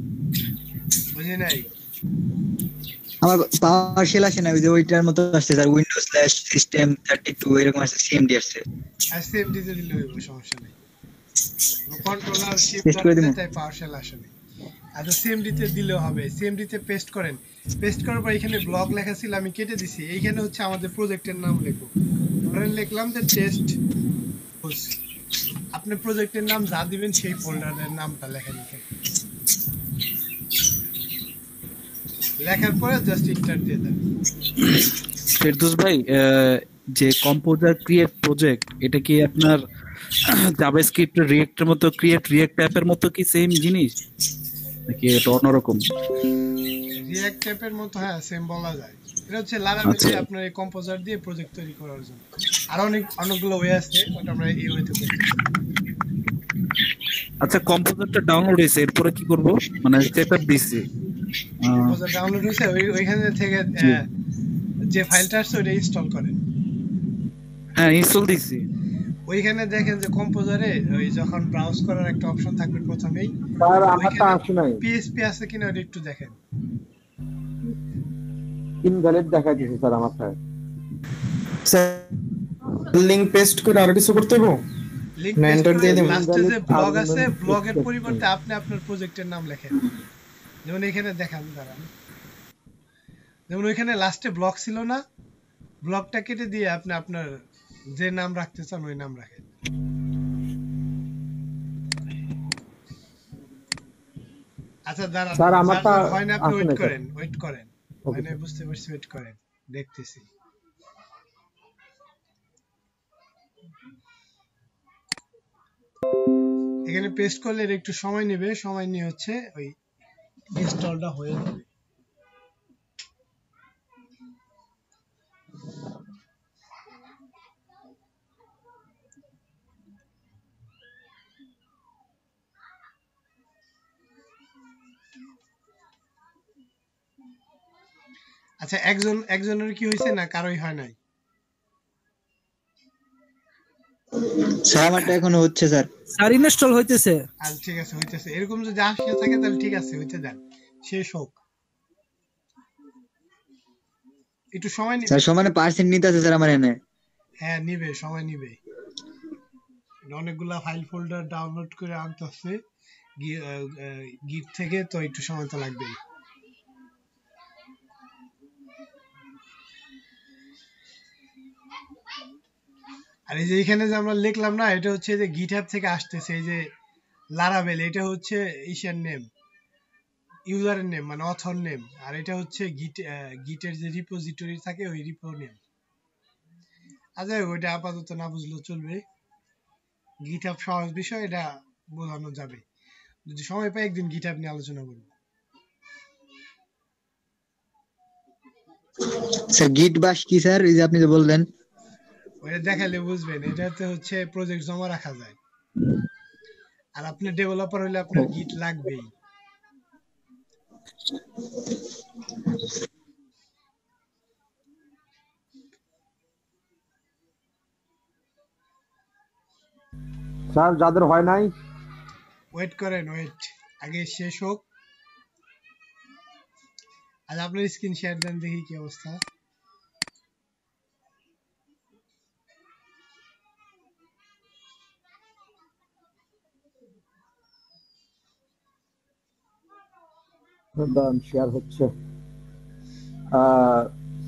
বুঝি নাই। আমার পাওয়ার শেল আসে না, ওই যে ওইটার মতো আসছে স্যার, উইন্ডোজ স্ল্যাশ সিস্টেম 32 এরকম আসছে, সিএমডি আসছে। এসএমডি তে দিলে হইব, সমস্যা নেই। কন্ট্রোলার শিফট পেস্ট করে ধরে দিবো। তাই পাওয়ার শেল আসে না। আচ্ছা সিএমডি তে দিলেও হবে, সিএমডি তে পেস্ট করেন। পেস্ট করার পর এখানে ব্লক লেখা ছিল আমি কেটে দিছি, এইখানে হচ্ছে আমাদের প্রজেক্টের নাম লিখো। ধরেন লিখলাম যে টেস্ট। আপনি প্রজেক্টের নাম যা দিবেন সেই ফোল্ডারের নামটা লেখেন এখানে। লেখার পরে জাস্ট এন্টার দিয়ে দেন। ফেরদৌস ভাই, যে কম্পোজার ক্রিয়েট প্রজেক্ট, এটা কি আপনার জাভাস্ক্রিপ্ট রিয়েক্টের মতো রিয়েক্ট অ্যাপের মতো কি সেম জিনিস, নাকি এটা অন্যরকম? রিঅ্যাক্ট টাইপের মতো, হ্যাঁ সেম বলা যায়। এটা হচ্ছে লারাভেলে আপনার এই কম্পোজার দিয়ে প্রজেক্ট তৈরি করার জন্য। আর অনেকগুলো ওয়ে আছে, ওটা আমরা এই ওয়েতে করতে পারি। আচ্ছা কম্পোজারটা ডাউনলোড হয়েছে, এরপরে কি করব? মানে সেটআপ দিছি, কম্পোজার ডাউনলোড হয়েছে, ওইখানে থেকে যে ফাইলটা আসছে ওটা ইনস্টল করেন। হ্যাঁ ইনস্টল দিছি। ওইখানে দেখেন যে কম্পোজারে ওই যখন ব্রাউজ করার একটা অপশন থাকবে প্রথমেই, স্যার আমারটা আসে নাই, পিএসপি আছে কিনা ওটা একটু দেখেন। ইনভ্যালিড দেখাই দিছে স্যার আমারটা। স্যার লিংক পেস্ট করে আর কিছু করতে হবে? লিংক না, পেস্ট enter দিয়ে করে দেব। লাস্টে যে ব্লগ আছে, Argument ব্লগের paste পরিবর্তে আপনি আপনার প্রজেক্টের নাম লেখেন। যেমন এখানে দেখান, দাঁড়ান, যেমন ওইখানে লাস্টে ব্লগ ছিল না, ব্লগটা কেটে দিয়ে আপনি আপনার যে নাম রাখতে চান ওই নাম রাখেন। আচ্ছা দাঁড়ান, স্যার, আমারটা হয় না, আপনি আসে ওয়েট না, স্যার। করেন, ওয়েট করেন। Okay, হয় না, স্যার। বুঝতে পারছি, ওয়েট করেন, দেখতেছি। এখানে পেস্ট করলে এর একটু সময় নেবে, সময় নিয়ে হচ্ছে ওই ইনস্টলটা হয়ে যাবে। আচ্ছা একজনের কি হয়েছে না কারোই হয় নাই? স্যার আমারটা এখনো হচ্ছে স্যার। স্যার ইনস্টল হইতেছে। আর ঠিক আছে, হইতেছে। এরকম যদি আসে থাকে তাহলে ঠিক আছে, হইতে দেন, শেষ হোক। একটু সময় নিবে। স্যার সমানে পার্সেন্ট নিতে আছে স্যার আমার এনে। হ্যাঁ নিবে, সময় নিবে, অনেকগুলা ফাইল ফোল্ডার ডাউনলোড করে আনতে হচ্ছে গিট থেকে, তো একটু সময় তো লাগবেই। আর এই যে এখানে যে আমরা লিখলাম না, এটা হচ্ছে যে গিটহাব থেকে আসতেছে। এই যে লারাভেল, এটা হচ্ছে ইশার নেম, ইউজারের নেম মানে অথর নেম, আর এটা হচ্ছে গিটের যে রিপোজিটরি থাকে ওই রিপো নেম। আচ্ছা ওইটা আপাতত না বুঝলেও চলবে, গিটহাব সহজ বিষয়, এটা বোঝানো যাবে। যদি সময় পাই একদিন গিটহাব নিয়ে আলোচনা করব। স্যার গিট বাশ কি স্যার, এই যে আপনি যে বললেন? ওইটা দেখালে বুঝবেন। এটাতে হচ্ছে প্রজেক্ট জমা রাখা যায়, আর আপনি ডেভেলপার হলে আপনার গিট লাগবেই। স্যার যাদের হয় নাই ওয়েট করেন, আগে শেষ হোক। আর আপনার স্ক্রিন শেয়ার দেন, দেখি কি অবস্থা। শেয়ার হচ্ছে।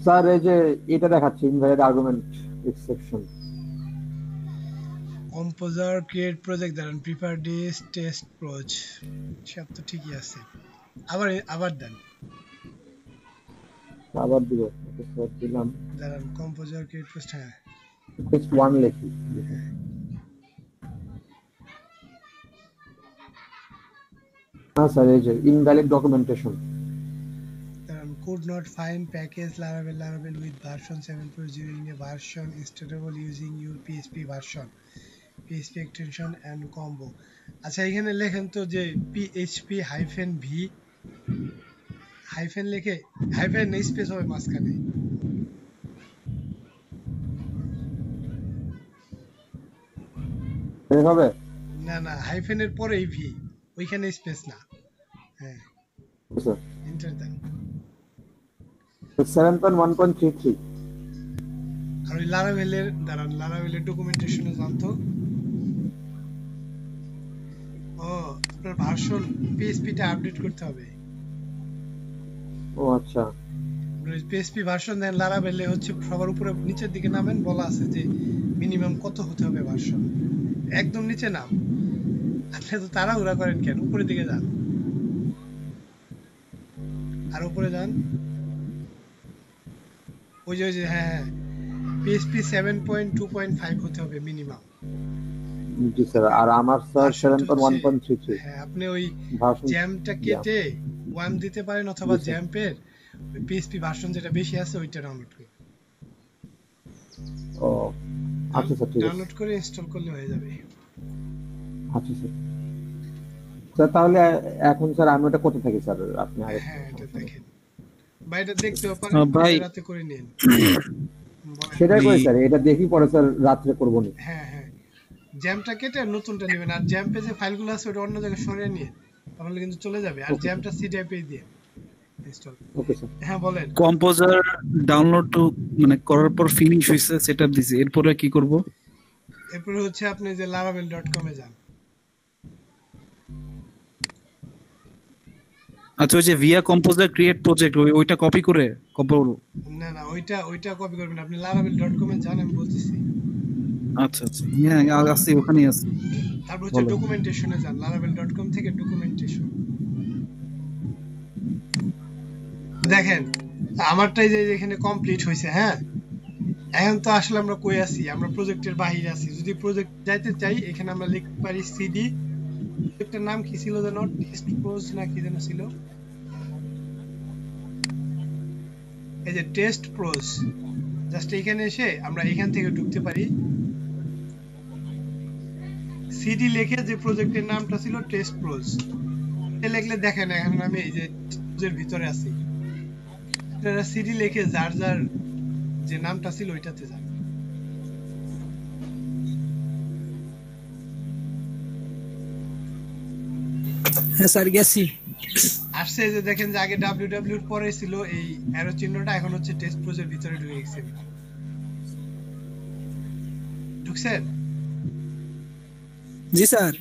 স্যার এই যে এটা দেখাচ্ছে invalid argument exception. Composer create project দাঁড়ান, প্রিপেয়ার দিস টেস্ট প্রোজ, সব তো ঠিকই আছে। আবার দেন, আবার দিব। স্যার দিলাম, দাঁড়ান কম্পোজার ক্রিয়েট প্রজেক্ট, হ্যাঁ টেস্ট 1 লিখি। হ্যাঁ স্যার এই যে invalid documentation. could not find package Laravel with version 7.0 in a version installable using your PHP version, PHP extension and combo। আচ্ছা এখানে লেখেন তো যে PHP -v হাইফেন লিখে হাইফেন স্পেস হবে মাঝখানে, হবে না না হাইফেনের পরে ভি, ওইখানে স্পেস না। হ্যাঁ স্যার এন্টার দেন। 7.1.33 আর ওই লারাভেলের দাঁড়ান, লারাভেলের ডকুমেন্টেশনে জানতো। ও আপনার ভার্সন পিএইচপিটা আপডেট করতে হবে। ও আচ্ছা, পিএইচপি ভার্সন দেন, লারাভেলে হচ্ছে সবার উপরে নিচের দিকে নামেন, বলা আছে যে মিনিমাম কত হতে হবে ভার্সন। একদম নিচে নাম, আপনি তো তাড়াহুড়া করেন কেন? উপরের দিকে যান, আর উপরে যান। ওই যে হ্যাঁ পিএইচপি 7.2.5 হতে হবে মিনিমাম। জি স্যার, আর আমার স্যার 7.1.33। হ্যাঁ আপনি ওই জ্যামটা কেটে 1 দিতে পারেন, অথবা জ্যাম্পের পিএইচপি ভার্সন যেটা বেশি আছে ওইটা ডাউনলোড করুন। ও আচ্ছা স্যার, ঠিক আছে, ডাউনলোড করে ইনস্টল করলে হয়ে যাবে। আচ্ছা স্যার। স্যার তাহলে এখন স্যার আমি ওটা করতে থাকি স্যার, আপনি আগে। হ্যাঁ এটা দেখেন, বাইরে দেখতেও পারেন, ভাই রাতে করে নিন। সেটাই করি স্যার, এটা দেখি পরে স্যার রাত্রে করব না। হ্যাঁ হ্যাঁ জ্যামটা কেটে নতুনটা নেবেন, আর জ্যাম্পে যে ফাইলগুলো আছে ওটা অন্য জায়গায় সরিয়ে নিয়ে, তাহলে কিন্তু চলে যাবে। আর জ্যামটা সি টাইপে দিয়ে ইনস্টল। Okay sir. হ্যাঁ বলেন। কম্পোজার ডাউনলোড মানে করার পর ফিনিশ হইছে, সেটআপ দিছি, এরপরে কি করব? এরপরে হচ্ছে আপনি যে laravel.com এ যান। আচ্ছা ওই যে ভিয়া কম্পোজার ক্রিয়েট প্রজেক্ট, ওইটা কপি করে না না ওইটা কপি করবেন, আপনি laravel.com এ যান, আমি বলতেছি। আচ্ছা আচ্ছা হ্যাঁ আছে, ওখানেই আছে। তারপর হচ্ছে ডকুমেন্টেশনে যান, laravel.com থেকে ডকুমেন্টেশন দেখেন। আমারটাই যে এখানে কমপ্লিট হয়েছে। হ্যাঁ এখন তো আসলে আমরা কই আছি, আমরা প্রজেক্টের বাইরে আছি। যদি প্রজেক্ট যাইতে চাই এখানে আমরা লিখতে পারি সিডি, প্রজেক্টের নাম কি ছিল যেন, টেস্ট প্রোজ না কি যেন ছিল, এই যে টেস্ট প্রোজ। জাস্ট এখানে এসে আমরা এখান থেকে ঢুকতে পারি, সিডি লিখে যে প্রজেক্টের নামটা ছিল টেস্ট প্রোজ এটা লিখলে দেখেন এখন আমি এই যে এর ভিতরে আছি। আপনারা সিডি লিখে যার যার যে নামটা ছিল ওইটাতে যান। হ্যাঁ স্যার গেছি। আসছে যে দেখেন যে আগে www এর পরে ছিল এই অ্যারো চিহ্নটা, এখন হচ্ছে টেস্ট প্রজেক্টের ভিতরে ঢুকে গেছে। ঢুকছেন? জি স্যার।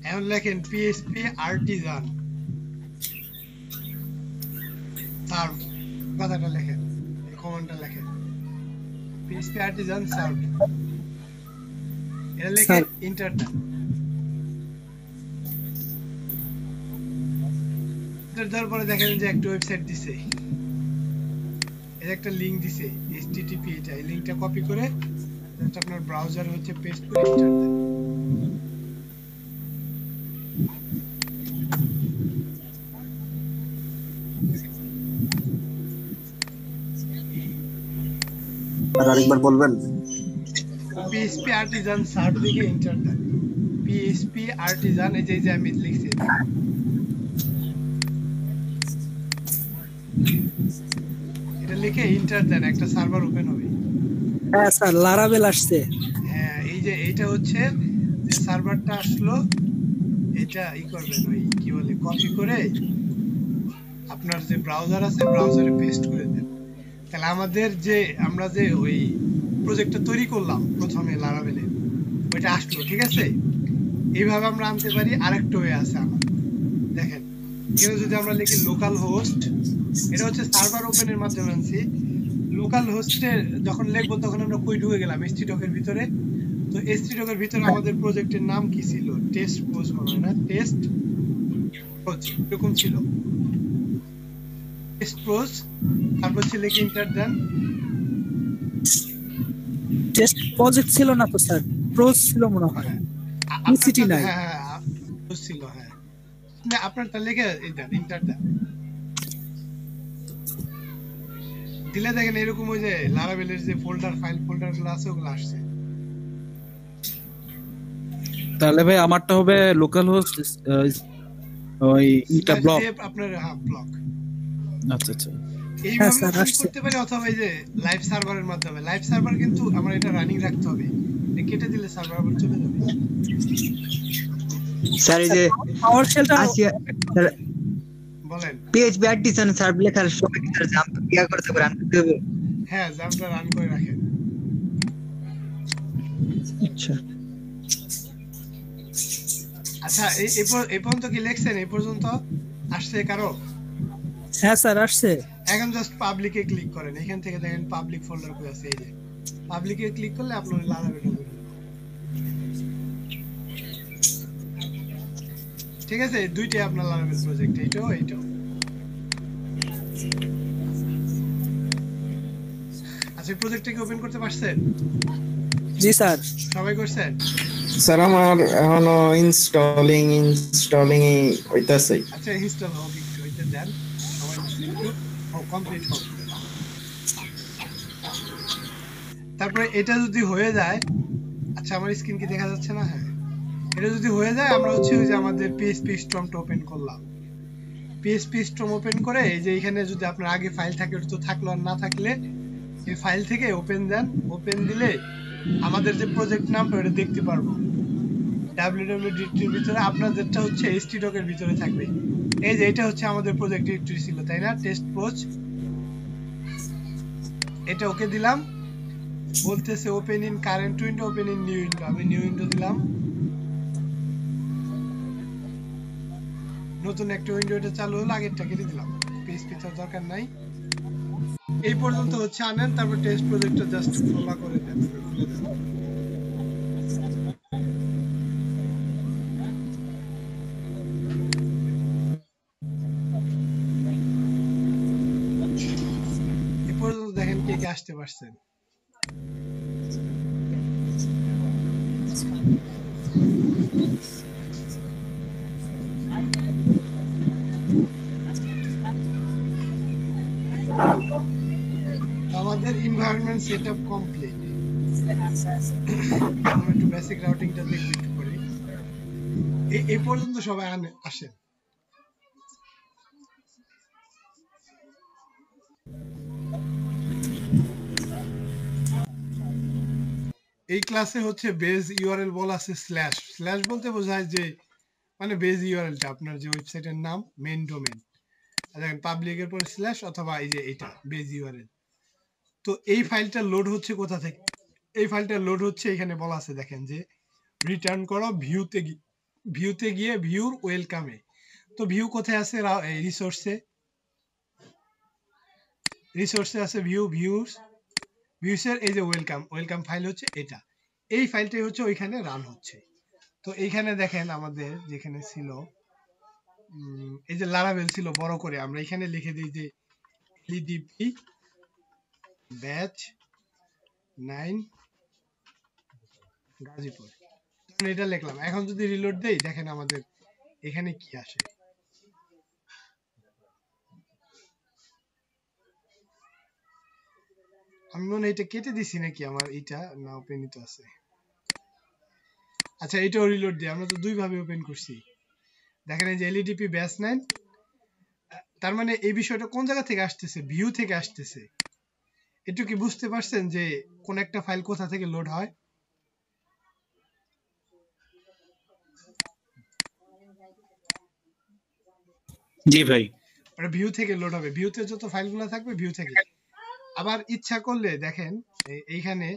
এখন লেখেন PHP artisan serve কথাটা লেখেন, এই কমান্ডটা লেখেন PHP artisan serve, এটা লিখে স্যার। এন্টার দেন। এন্টার দেওয়ার পরে দেখেন যে একটা ওয়েবসাইট দিছে, এর একটা লিংক দিছে http, এটা এই লিংকটা কপি করে জাস্ট আপনার ব্রাউজারে হচ্ছে পেস্ট করে এন্টার দেন। আর আরেকবার বলবেন? PHP artisan serve লিখে এন্টার দেন। PHP artisan এই যে আমি লিখছি, এটা লিখে এন্টার দেন, একটা সার্ভার ওপেন হবে। হ্যাঁ স্যার, লারাভেল আসছে। হ্যাঁ, এই যে এইটা হচ্ছে যে সার্ভারটা আসলো, এটা ই করবেন, ওই কি বলে কপি করে আপনার যে ব্রাউজার আছে ব্রাউজারে পেস্ট করে দেন। তাহলে আমাদের যে আমরা যে ওই প্রজেক্টটা তৈরি করলাম প্রথমে লারাভেলে, ওইটা আসলো, ঠিক আছে। এইভাবে আমরা আনতে পারি। আরেকটা ওয়ে আছে আমার, দেখেন এখানে যদি আমরা লিখি লোকাল হোস্ট, এটা হচ্ছে সার্ভার ওপেনের মাধ্যমে আনছি। লোকাল হোস্টে যখন লিখবো তখন আমরা কই ঢুকে গেলাম, htdoc এর ভিতরে। তো htdoc এর ভিতরে আমাদের প্রজেক্টের নাম কি ছিল, টেস্ট প্রোজ মনে হয় না, টেস্ট প্রোজ এরকম ছিল, টেস্ট প্রোজ। তারপর হচ্ছে লিখে এন্টার দেন। টেস্ট প্রজেক্ট ছিল না তো স্যার, প্রোজ ছিল মনে হয়। PCT নাই। হ্যাঁ প্রোজ ছিল, হ্যাঁ না আপনারটা লিখে দেন, এন্টার দেন। দিলে দেখেন এরকম ওই যে লারাভেলের যে ফোল্ডার ফাইল ফোল্ডার গুলো আছে ওগুলো আসছে। তাহলে ভাই আমারটা হবে লোকাল হোস্ট ওই এটা ব্লক আপনার, হ্যাঁ ব্লক। আচ্ছা আচ্ছা। এইভাবে স্যার, open আসছে। করতে পারি, অথবা এই যে লাইভ সার্ভারের মাধ্যমে। লাইভ সার্ভার কিন্তু আমরা এটা রানিং রাখতে হবে, এটা কেটে দিলে সার্ভার আবার চলে যাবে। স্যার এই যে পাওয়ার শেলটা আসিয়া স্যার বলেন। PHP artisan সার্ভ লেখার সময় কি স্যার জাম্প ইয়া করতে পারে, রান করতে হবে? হ্যাঁ, জাম্পটা রান করে রাখেন। আচ্ছা আচ্ছা, এই পর্যন্ত কি লেখছেন? এই পর্যন্ত আসছে কারো? হ্যাঁ স্যার আসছে। এখন জাস্ট পাবলিকে ক্লিক করেন, এখান থেকে দেখেন পাবলিক ফোল্ডার কই আছে, এই যে পাবলিকে ক্লিক করলে আপনার লারাভেল হবে। ঠিক আছে, দুইটাই আপনার লারাভেল প্রজেক্ট, এইটাও এইটাও। আচ্ছা, প্রজেক্টটা কি ওপেন করতে পারছেন? জি স্যার। সবাই করছেন? স্যার আমার এখনো ইনস্টলিং হইতাছে। আচ্ছা, ইনস্টল হোক, একটু হইতে দেন, সময় নিচ্ছে একটু, কমপ্লিট হোক। তারপরে এটা যদি হয়ে যায়, আচ্ছা আমার স্ক্রিন কি দেখা যাচ্ছে না? হ্যাঁ, এটা যদি হয়ে যায় আমরা হচ্ছে ওই যে আমাদের PHP স্টর্মটা ওপেন করলাম। PHP স্টর্ম ওপেন করে এই যে এখানে যদি আপনার আগে ফাইল থাকে ওটা তো থাকলো, আর না থাকলে এই ফাইল থেকে ওপেন দেন। ওপেন দিলে আমাদের যে প্রজেক্ট নামটা ওটা দেখতে পারবো। www এর ভিতরে আপনাদেরটা হচ্ছে htdoc এর ভিতরে থাকবে। এই যে এটা হচ্ছে আমাদের প্রজেক্ট ডিরেক্টরি ছিল, তাই না? টেস্ট প্রোজ, এটা ওকে দিলাম। বলতেছে open in current window, open in new window, আমি নিউ উইন্ডো দিলাম। নতুন একটা উইন্ডো এটা চালু হলো, আগেরটা কেটে দিলাম, PHP তো দরকার নাই। এই পর্যন্ত হচ্ছে আনেন, তারপর টেস্ট প্রজেক্টটা জাস্ট খোলা করে দেন, খুলে দেন। এই পর্যন্ত দেখেন কে কে আসতে পারছেন। আমাদের এনভায়রনমেন্ট সেটআপ কমপ্লিট। আমরা একটু বেসিক রাউটিংটা দেখব একটু পরে। এই পর্যন্ত সবাই আসেন। এই ক্লাসে হচ্ছে বেজ ইউআরএল বলা আছে স্ল্যাশ। স্ল্যাশ বলতে বোঝায় যে মানে বেজ ইউআরএলটা আপনার যে ওয়েবসাইটের নাম, মেইন ডোমেইন, দেখেন পাবলিকের পরে স্ল্যাশ অথবা এই যে এটা বেজ ইউআরএল। তো এই ফাইলটা লোড হচ্ছে কোথা থেকে? এই ফাইলটা লোড হচ্ছে এখানে বলা আছে, দেখেন যে রিটার্ন করো ভিউতে গিয়ে ভিউর ওয়েলকামে। তো ভিউ কোথায় আছে? রিসোর্সে আছে ভিউসের এই যে ওয়েলকাম ফাইল হচ্ছে এটা, এই ফাইলটাই হচ্ছে ওইখানে রান হচ্ছে। তো এইখানে দেখেন আমাদের যেখানে ছিল এই যে লারাভেল ছিল বড় করে, আমরা এখানে লিখে দিই যে এলইডিপি ব্যাচ 9 গাজীপুর, এটা লিখলাম। এখন যদি রিলোড দেই দেখেন আমাদের এখানে কি আসে। আমি মনে হয় এটা কেটে দিছি নাকি, আমার এটা না ওপেনই তো আছে। আচ্ছা এটাও রিলোড দিই, আমরা তো দুই ভাবে ওপেন করছি। দেখেন এই যে এলইডিপি ব্যাচ 9, তার মানে এই বিষয়টা কোন জায়গা থেকে আসতেছে? ভিউ থেকে আসতেছে। একটু কি বুঝতে পারছেন যে কোন একটা ফাইল কোথা থেকে লোড হয়? জি ভাই, ওটা ভিউ থেকে লোড হবে, ভিউতে যত ফাইলগুলো থাকবে ভিউ থেকে। আবার ইচ্ছা করলে দেখেন এইখানে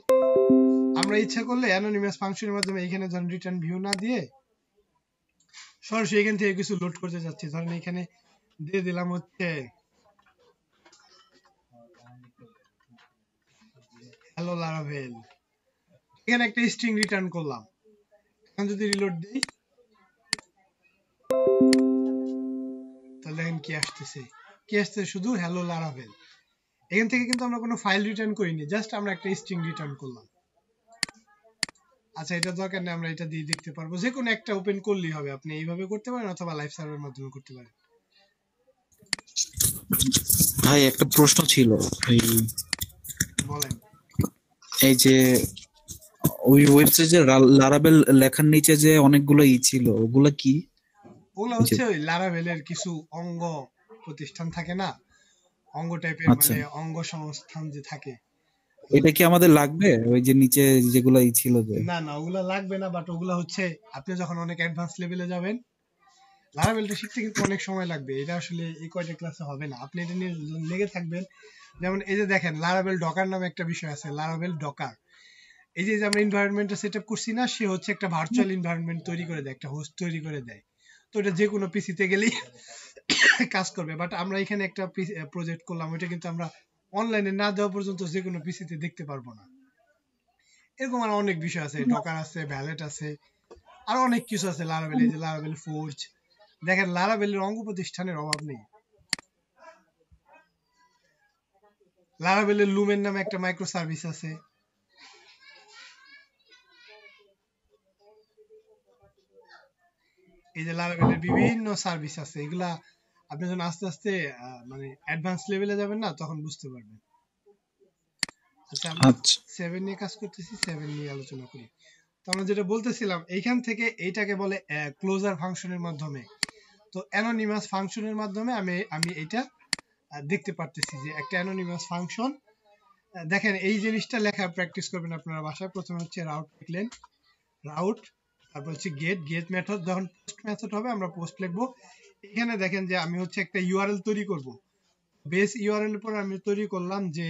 আমরা ইচ্ছা করলে অ্যানোনিমাস ফাংশনের মাধ্যমে এইখানে যখন রিটার্ন ভিউ না দিয়ে সরাসরি এখান থেকে কিছু লোড করতে যাচ্ছি, ধরেন এখানে দিয়ে দিলাম হচ্ছে হ্যালো লারাভেল, এখানে একটা স্ট্রিং রিটার্ন করলাম। এখন যদি রিলোড দিই তাহলে দেখেন কি আসতেছে, শুধু হ্যালো লারাভেল। এখান থেকে কিন্তু আমরা কোনো ফাইল রিটার্ন করিনি, জাস্ট আমরা একটা স্ট্রিং রিটার্ন করলাম। আচ্ছা এটা দরকার নেই, আমরা এটা দিয়ে দেখতে পারবো। যে কোনো একটা ওপেন করলেই হবে, আপনি এইভাবে করতে পারেন অথবা লাইভ সার্ভারের মাধ্যমে করতে পারেন। ভাই একটা প্রশ্ন ছিল, বলেন। এই যে ওই ওয়েবসাইটে লারাবেল লেখার নিচে যে অনেকগুলো ছিল, ওগুলা কি? ওগুলো হচ্ছে ওই লারাভেলের কিছু অঙ্গ প্রতিষ্ঠান থাকে না, অঙ্গ টাইপের, মানে অঙ্গ সংস্থান যে থাকে। এটা কি আমাদের লাগবে ওই যে নিচে যেগুলো ছিল? যে না ওগুলা লাগবে না, বাট ওগুলা হচ্ছে আপনি যখন অনেক অ্যাডভান্স লেভেলে যাবেন, লারাভেলটা শিখতে কিন্তু অনেক সময় লাগবে। এটা আসলে এই কয়টা ক্লাসে হবে না, আপনি এটা নিয়ে লেগে থাকবেন। যেমন এই যে দেখেন লারাভেল ডকার নামে একটা বিষয় আছে, লারাভেল ডকার। এই যে আমরা এনভায়রনমেন্টটা সেটআপ করছি না, সে হচ্ছে একটা ভার্চুয়াল এনভায়রনমেন্ট তৈরি করে দেয়, একটা হোস্ট তৈরি করে দেয়। তো এটা যে কোনো পিসিতে গেলেই কাজ করবে। বাট আমরা এখানে একটা প্রজেক্ট করলাম, ওইটা কিন্তু আমরা অনলাইনে না দেওয়া পর্যন্ত যে কোনো পিসিতে দেখতে পারবো না। এরকম আর অনেক বিষয় আছে, ডকার আছে, ভ্যালেট আছে, আর অনেক কিছু আছে লারাভেল। এই যে লারাভেল ফোর্জ, দেখেন লারাভেলের অঙ্গ প্রতিষ্ঠানের অভাব নেই। লারাভেলের লুমেন নামে একটা মাইক্রো সার্ভিস আছে। এই যে লারাভেলের বিভিন্ন সার্ভিস আছে, এগুলা আপনি যখন আস্তে আস্তে মানে অ্যাডভান্স লেভেলে যাবেন না, তখন বুঝতে পারবেন। আচ্ছা আমরা 7 নিয়ে কাজ করতেছি, 7 নিয়ে আলোচনা করি। তো আমরা যেটা বলতেছিলাম, এইখান থেকে এইটাকে বলে ক্লোজার ফাংশনের মাধ্যমে। তো অ্যানোনিমাস ফাংশনের মাধ্যমে আমি এটা দেখতে পারতেছি যে একটা অ্যানোনিমাস ফাংশন। দেখেন এই জিনিসটা লেখা প্র্যাকটিস করবেন আপনারা বাসায়। প্রথমে হচ্ছে রাউট লিখলেন, রাউট, তারপর হচ্ছে গেট মেথড, যখন পোস্ট মেথড হবে আমরা পোস্ট লিখবো। এখানে দেখেন যে আমি হচ্ছে একটা ইউআরএল তৈরি করব, বেস ইউআরএল এর পর আমি তৈরি করলাম যে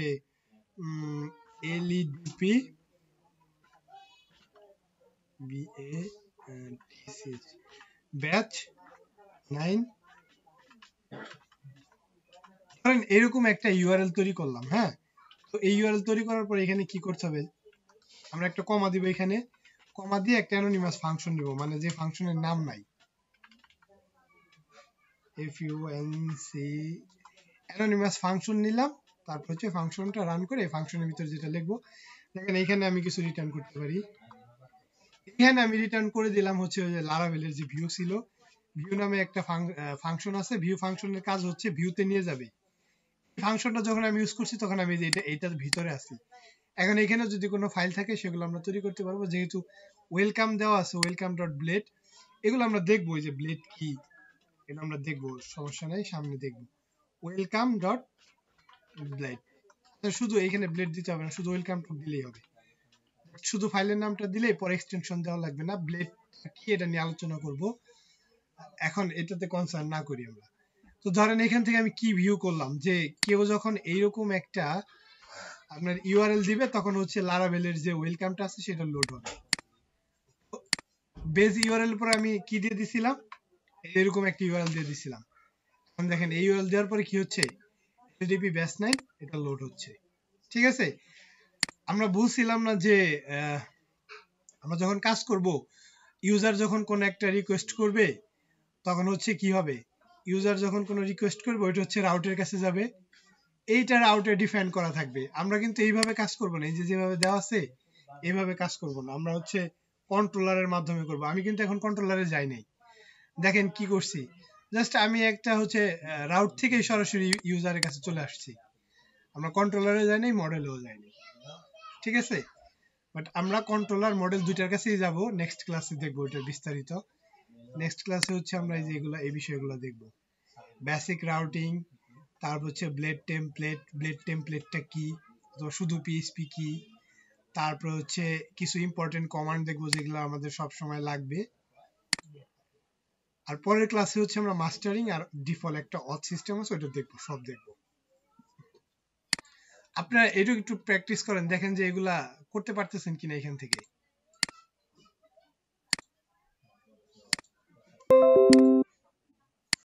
LEDP ব্যাচ 9, ধরেন এরকম একটা ইউআরএল তৈরি করলাম। হ্যাঁ, তো এই ইউআরএল তৈরি করার পর এখানে কি করতে হবে, আমরা একটা কমা দিব, এখানে কমা দিয়ে একটা অ্যানোনিমাস ফাংশন নিব, মানে যে ফাংশনের নাম নাই, FUNC অ্যানোনিমাস ফাংশন নিলাম। তারপর হচ্ছে ফাংশনটা রান করে এই ফাংশনের ভিতর যেটা লিখবো, দেখেন এইখানে আমি কিছু রিটার্ন করতে পারি। এখানে আমি রিটার্ন করে দিলাম হচ্ছে ওই যে লারাভেলের যে ভিউ ছিল, ভিউ নামে একটা ফাংশন আছে। ভিউ ফাংশনের কাজ হচ্ছে ভিউতে নিয়ে যাবে। ফাংশনটা যখন আমি ইউজ করছি তখন আমি যে এইটার ভিতরে আছি। এখন এখানে যদি কোনো ফাইল থাকে সেগুলো আমরা তৈরি করতে পারবো, যেহেতু ওয়েলকাম দেওয়া আছে, ওয়েলকাম ডট ব্লেড, এগুলো আমরা দেখবো যে ব্লেড কি, এটা আমরা দেখবো, সমস্যা নাই, সামনে দেখবো। ওয়েলকাম ডট ব্লেড, শুধু এখানে ব্লেড দিতে হবে না, শুধু ওয়েলকাম টু দিলেই হবে। শুধু ফাইলের নামটা দিলেই, পরে এক্সটেনশন দেওয়া লাগবে না। ব্লেড কি এটা নিয়ে আলোচনা করব, এখন এটাতে কনসার্ন না করি আমরা। তো ধরেন এখান থেকে আমি কি ভিউ করলাম, যে কেউ যখন এইরকম একটা আপনার ইউআরএল দিবে তখন হচ্ছে লারাভেলের যে ওয়েলকামটা আছে সেটা লোড হবে। বেজ ইউআরএল পরে আমি কি দিয়ে দিছিলাম, এরকম একটা ইউআরএল দিয়ে দিছিলাম। এখন দেখেন এই ইউআরএল দেওয়ার পরে কি হচ্ছে, HTTP বেস 9 এটা লোড হচ্ছে। ঠিক আছে, আমরা বুঝছিলাম না যে আমরা যখন কাজ করব, ইউজার যখন কোন একটা রিকোয়েস্ট করবে তখন হচ্ছে কি হবে, ইউজার যখন কোনো রিকোয়েস্ট করবে ওইটা হচ্ছে রাউটের কাছে যাবে, এইটা রাউটে ডিফাইন করা থাকবে। আমরা কিন্তু এইভাবে কাজ করব না, এই যে যেভাবে দেওয়া আছে এইভাবে কাজ করব না, আমরা হচ্ছে কন্ট্রোলারের মাধ্যমে করব। আমি কিন্তু এখন কন্ট্রোলারে যাই নাই, দেখেন কি করছি, জাস্ট আমি একটা হচ্ছে রাউট থেকে সরাসরি ইউজারের কাছে চলে আসছি, আমরা কন্ট্রোলারে যাই নাই, মডেলেও যাই নাই। ঠিক আছে, বাট আমরা কন্ট্রোলার মডেল দুইটার কাছেই যাব, নেক্সট ক্লাসে দেখবো এটার বিস্তারিত। নেক্সট ক্লাসে হচ্ছে আমরা এই যে এগুলো এই বিষয়গুলো দেখব, বেসিক রাউটিং, তারপর হচ্ছে ব্লেড টেমপ্লেটটা কি, অথবা শুধু পিএইচপি কি, তারপর হচ্ছে কিছু ইম্পর্টেন্ট কমান্ড দেখবো যেগুলো আমাদের সব সময় লাগবে। আর পরের ক্লাসে হচ্ছে আমরা মাস্টারিং আর ডিফল্ট একটা অথ সিস্টেম আছে ওটা দেখবো, সব দেখবো। আপনারা এটা একটু প্র্যাকটিস করেন, দেখেন যে এগুলা করতে পারতেছেন কিনা এখান থেকে।